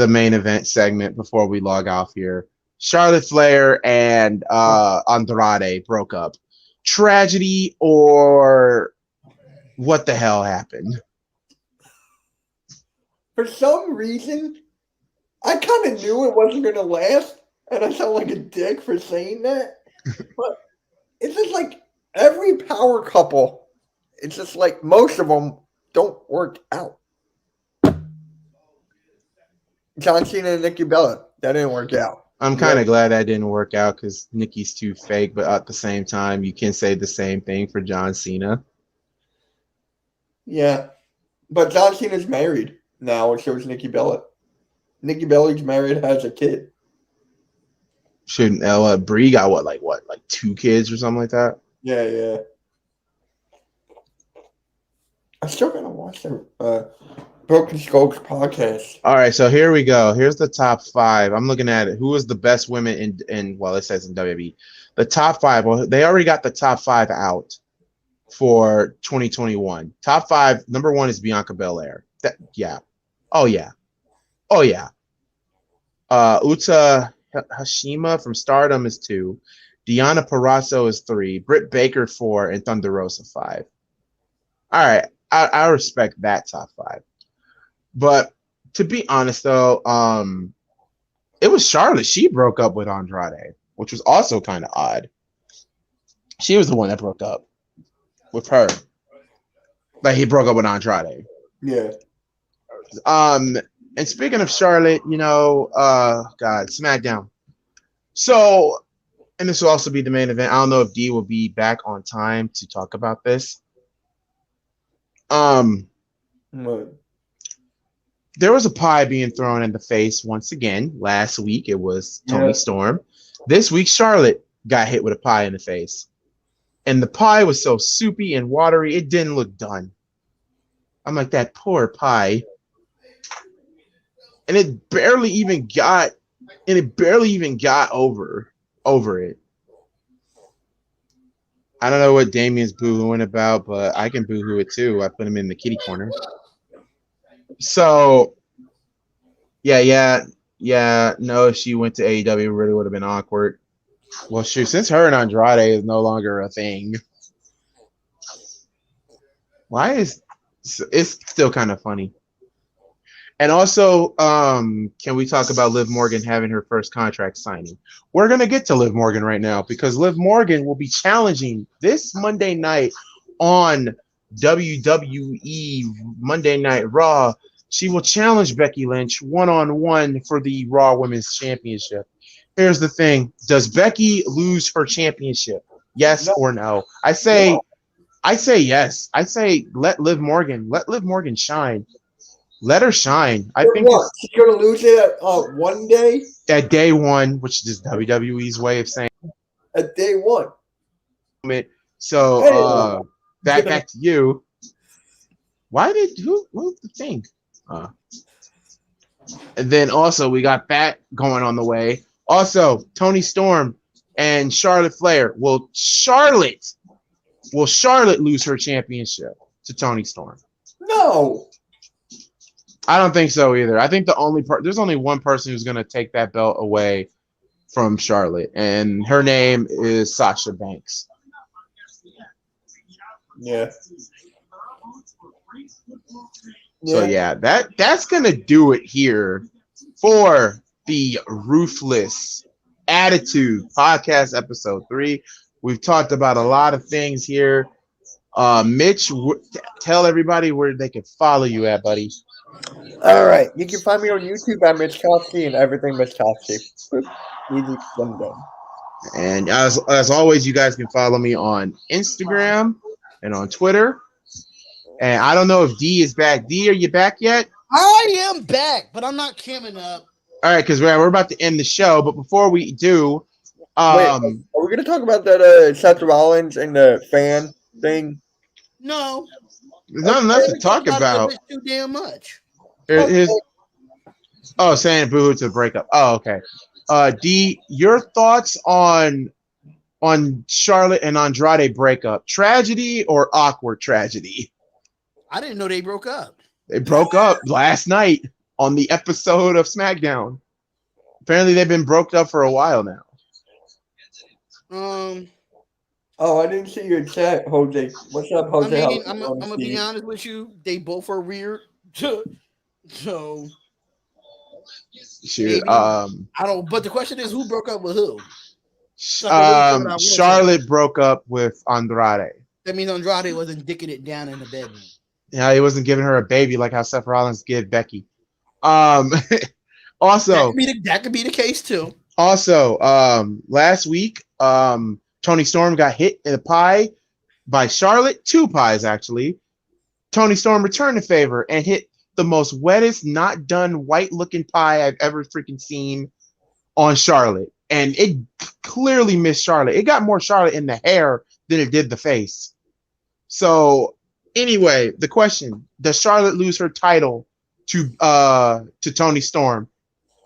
main event segment before we log off here. Charlotte Flair and Andrade broke up. Tragedy or what the hell happened?
For some reason, I kind of knew it wasn't going to last, and I sound like a dick for saying that. But it's just like every power couple, it's just like most of them don't work out. John Cena and Nikki Bella. That didn't work out.
I'm kind of glad that didn't work out because Nikki's too fake, but at the same time, you can say the same thing for John Cena.
Yeah. But John Cena's married now, and so is Nikki Bella. Nikki Bella's married, has a kid.
Shouldn't Brie got like 2 kids or something like that?
Yeah. I still gotta watch the Broken Skulls podcast.
All right, so here we go. Here's the top 5. I'm looking at it. Who was the best women in well, it says in WWE. The top 5. Well, they already got the top 5 out for 2021. Top 5. Number 1 is Bianca Belair. Yeah. Oh yeah. Uta Hashima from Stardom is 2. Deonna Purrazzo is 3. Britt Baker 4, and Thunder Rosa 5. All right, I respect that top 5. But to be honest, though, it was Charlotte. She broke up with Andrade, which was also kind of odd. She was the one that broke up with her. Like, he broke up with Andrade.
Yeah.
And speaking of Charlotte, SmackDown. So, and this will also be the main event. I don't know if D will be back on time to talk about this.
What?
There was a pie being thrown in the face once again. Last week, it was Toni Storm. This week, Charlotte got hit with a pie in the face. And the pie was so soupy and watery, it didn't look done. I'm like, that poor pie. And it barely even got over it. I don't know what Damien's boo-hooing about, but I can boo-hoo it too. I put him in the kitty corner. So, no, if she went to AEW, it really would have been awkward. Well, shoot, since her and Andrade is no longer a thing, it's still kind of funny. And also, can we talk about Liv Morgan having her first contract signing? We're going to get to Liv Morgan right now because Liv Morgan will be challenging this Monday night on WWE Monday Night Raw. She will challenge Becky Lynch one-on-one for the Raw Women's Championship. Here's the thing. Does Becky lose her championship? Yes or no? I say yes. I say let Liv Morgan shine. Let her shine. I think
she's gonna lose it at one day.
At day 1, which is WWE's way of saying
at day 1.
So back to you. Who was the thing? And then also we got that going on the way. Also, Toni Storm and Charlotte Flair. Will Charlotte lose her championship to Toni Storm?
No.
I don't think so either. I think there's only one person who's going to take that belt away from Charlotte, and her name is Sasha Banks.
Yeah.
So that's going to do it here for the Ruthless Attitude Podcast episode 3. We've talked about a lot of things here. Mitch, tell everybody where they can follow you at, buddy.
All right. You can find me on YouTube at Mitch Kofsky and everything Mitch Kofsky. Easy, done.
And as always, you guys can follow me on Instagram and on Twitter. And I don't know if D is back. D, are you back yet?
I am back, but I'm not coming up.
All right, because we're about to end the show. But before we do,
wait, are we going to talk about that Seth Rollins and the fan thing?
No.
There's not enough to talk about.
Too damn much.
Saying boo to the breakup. Oh, okay. D, your thoughts on Charlotte and Andrade breakup? Tragedy or awkward tragedy?
I didn't know they broke up.
They broke up last night on the episode of SmackDown. Apparently, they've been broke up for a while now.
Oh, I didn't see your chat, Jose. What's up, Jose?
I'm gonna be honest with you. They both are weird. So,
shoot,
I don't. But the question is, who broke up with who?
Charlotte broke up with Andrade.
That means Andrade wasn't dicking it down in the bedroom.
Yeah, he wasn't giving her a baby like how Seth Rollins gave Becky. Also,
that could be the case too.
Also, last week, Toni Storm got hit in a pie by Charlotte. 2 pies, actually. Toni Storm returned the favor and hit the most wettest, not done, white-looking pie I've ever freaking seen on Charlotte. And it clearly missed Charlotte. It got more Charlotte in the hair than it did the face. So, anyway, the question, does Charlotte lose her title to Toni Storm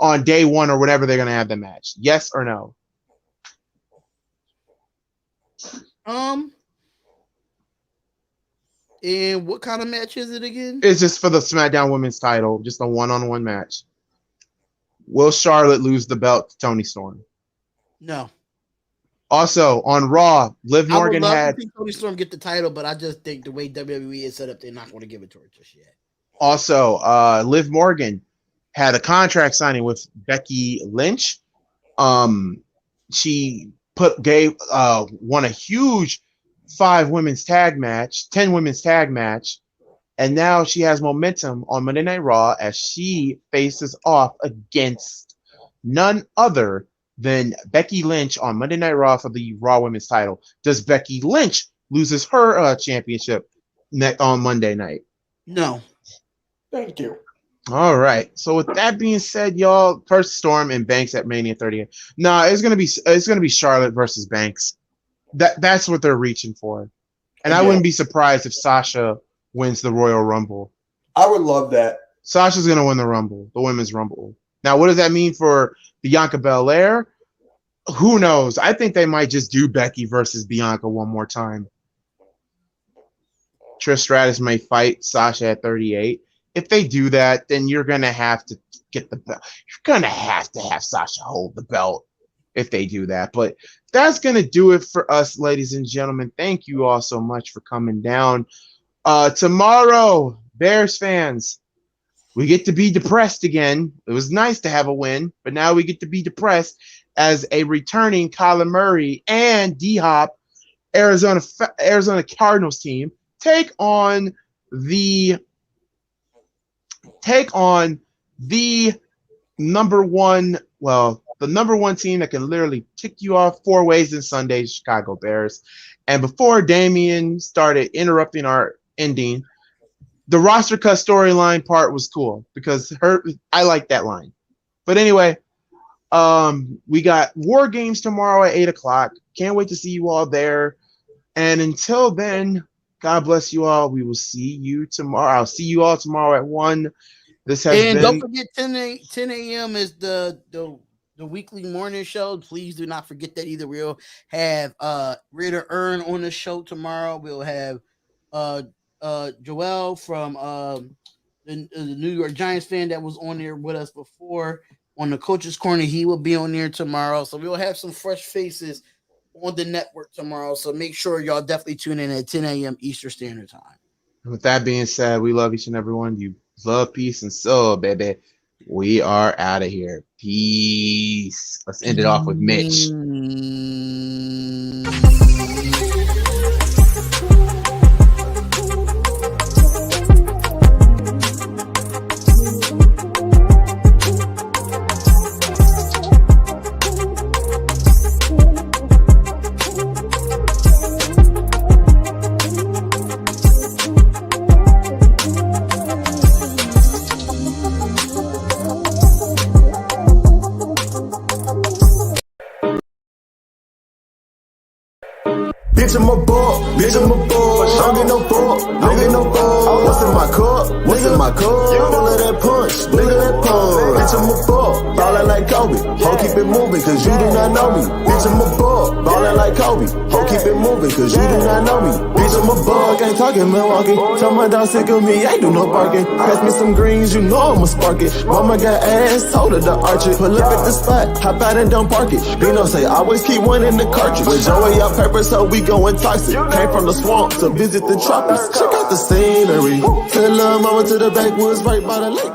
on day 1 or whatever they're going to have the match? Yes or no?
And what kind of match is it again?
It's just for the SmackDown Women's title, just a one-on-one match. Will Charlotte lose the belt to Toni Storm?
No.
Also, on Raw, Liv Morgan
I would love
had...
to see Toni Storm get the title, but I just think the way WWE is set up, they're not going to give it to her just yet.
Also, Liv Morgan had a contract signing with Becky Lynch. She won a huge 10 women's tag match, and now she has momentum on Monday Night Raw as she faces off against none other than Becky Lynch on Monday Night Raw for the Raw Women's title. Does Becky Lynch loses her championship on Monday night?
No.
Thank you.
All right. So with that being said, y'all, first Storm and Banks at Mania 38. No, it's gonna be Charlotte versus Banks. That's what they're reaching for. And I wouldn't be surprised if Sasha wins the Royal Rumble.
I would love that.
Sasha's gonna win the Rumble, the Women's Rumble. Now, what does that mean for Bianca Belair? Who knows? I think they might just do Becky versus Bianca one more time. Trish Stratus may fight Sasha at 38. If they do that, then you're gonna have to get the belt. You're gonna have to have Sasha hold the belt if they do that. But that's gonna do it for us, ladies and gentlemen. Thank you all so much for coming down. Tomorrow, Bears fans, we get to be depressed again. It was nice to have a win, but now we get to be depressed as a returning Kyler Murray and D-Hop Arizona Cardinals team take on the number one team that can literally kick you off 4 ways in Sundays, Chicago Bears. And before Damian started interrupting our ending, the roster cut storyline part was cool because I like that line. But anyway, we got War Games tomorrow at 8:00. Can't wait to see you all there. And until then, God bless you all. We will see you tomorrow. I'll see you all tomorrow at 1. This has been...
don't forget 10 a.m. is the weekly morning show. Please do not forget that either. We'll have Raider Earn on the show tomorrow. We'll have Joel from the New York Giants fan that was on there with us before on the Coach's Corner. He will be on there tomorrow. So we'll have some fresh faces on the network tomorrow. So make sure y'all definitely tune in at 10 a.m. Eastern Standard Time.
With that being said, we love each and every one. You love, peace, and soul, baby. We are out of here. Peace. Let's end it off with Mitch.
Bitch, I'm a ball, don't get no ball, don't get no ball. What's in my cup? What's in my cup? Full of that punch, look at that punch. Bitch, I'm a ball, ballin' like Kobe. Ho, keep it moving, cause you do not know me. Bitch, I'm a ball, ballin' like Kobe. Ho, keep it moving, cause you do not know me. Bitch, I'm a ball, ain't talking Milwaukee. Tell my dog sick of me, ain't do no barking. Pass me some greens, you know I'ma spark it. Mama got ass, told her to arch it. Pull up at the spot, hop out and don't park it. Bino say, always keep one in the cartridge. With Joey out pepper, so we going toxic. Came from the swamp to visit the tropics. Check out the scenery. Tell her mama to the backwoods right by the lake.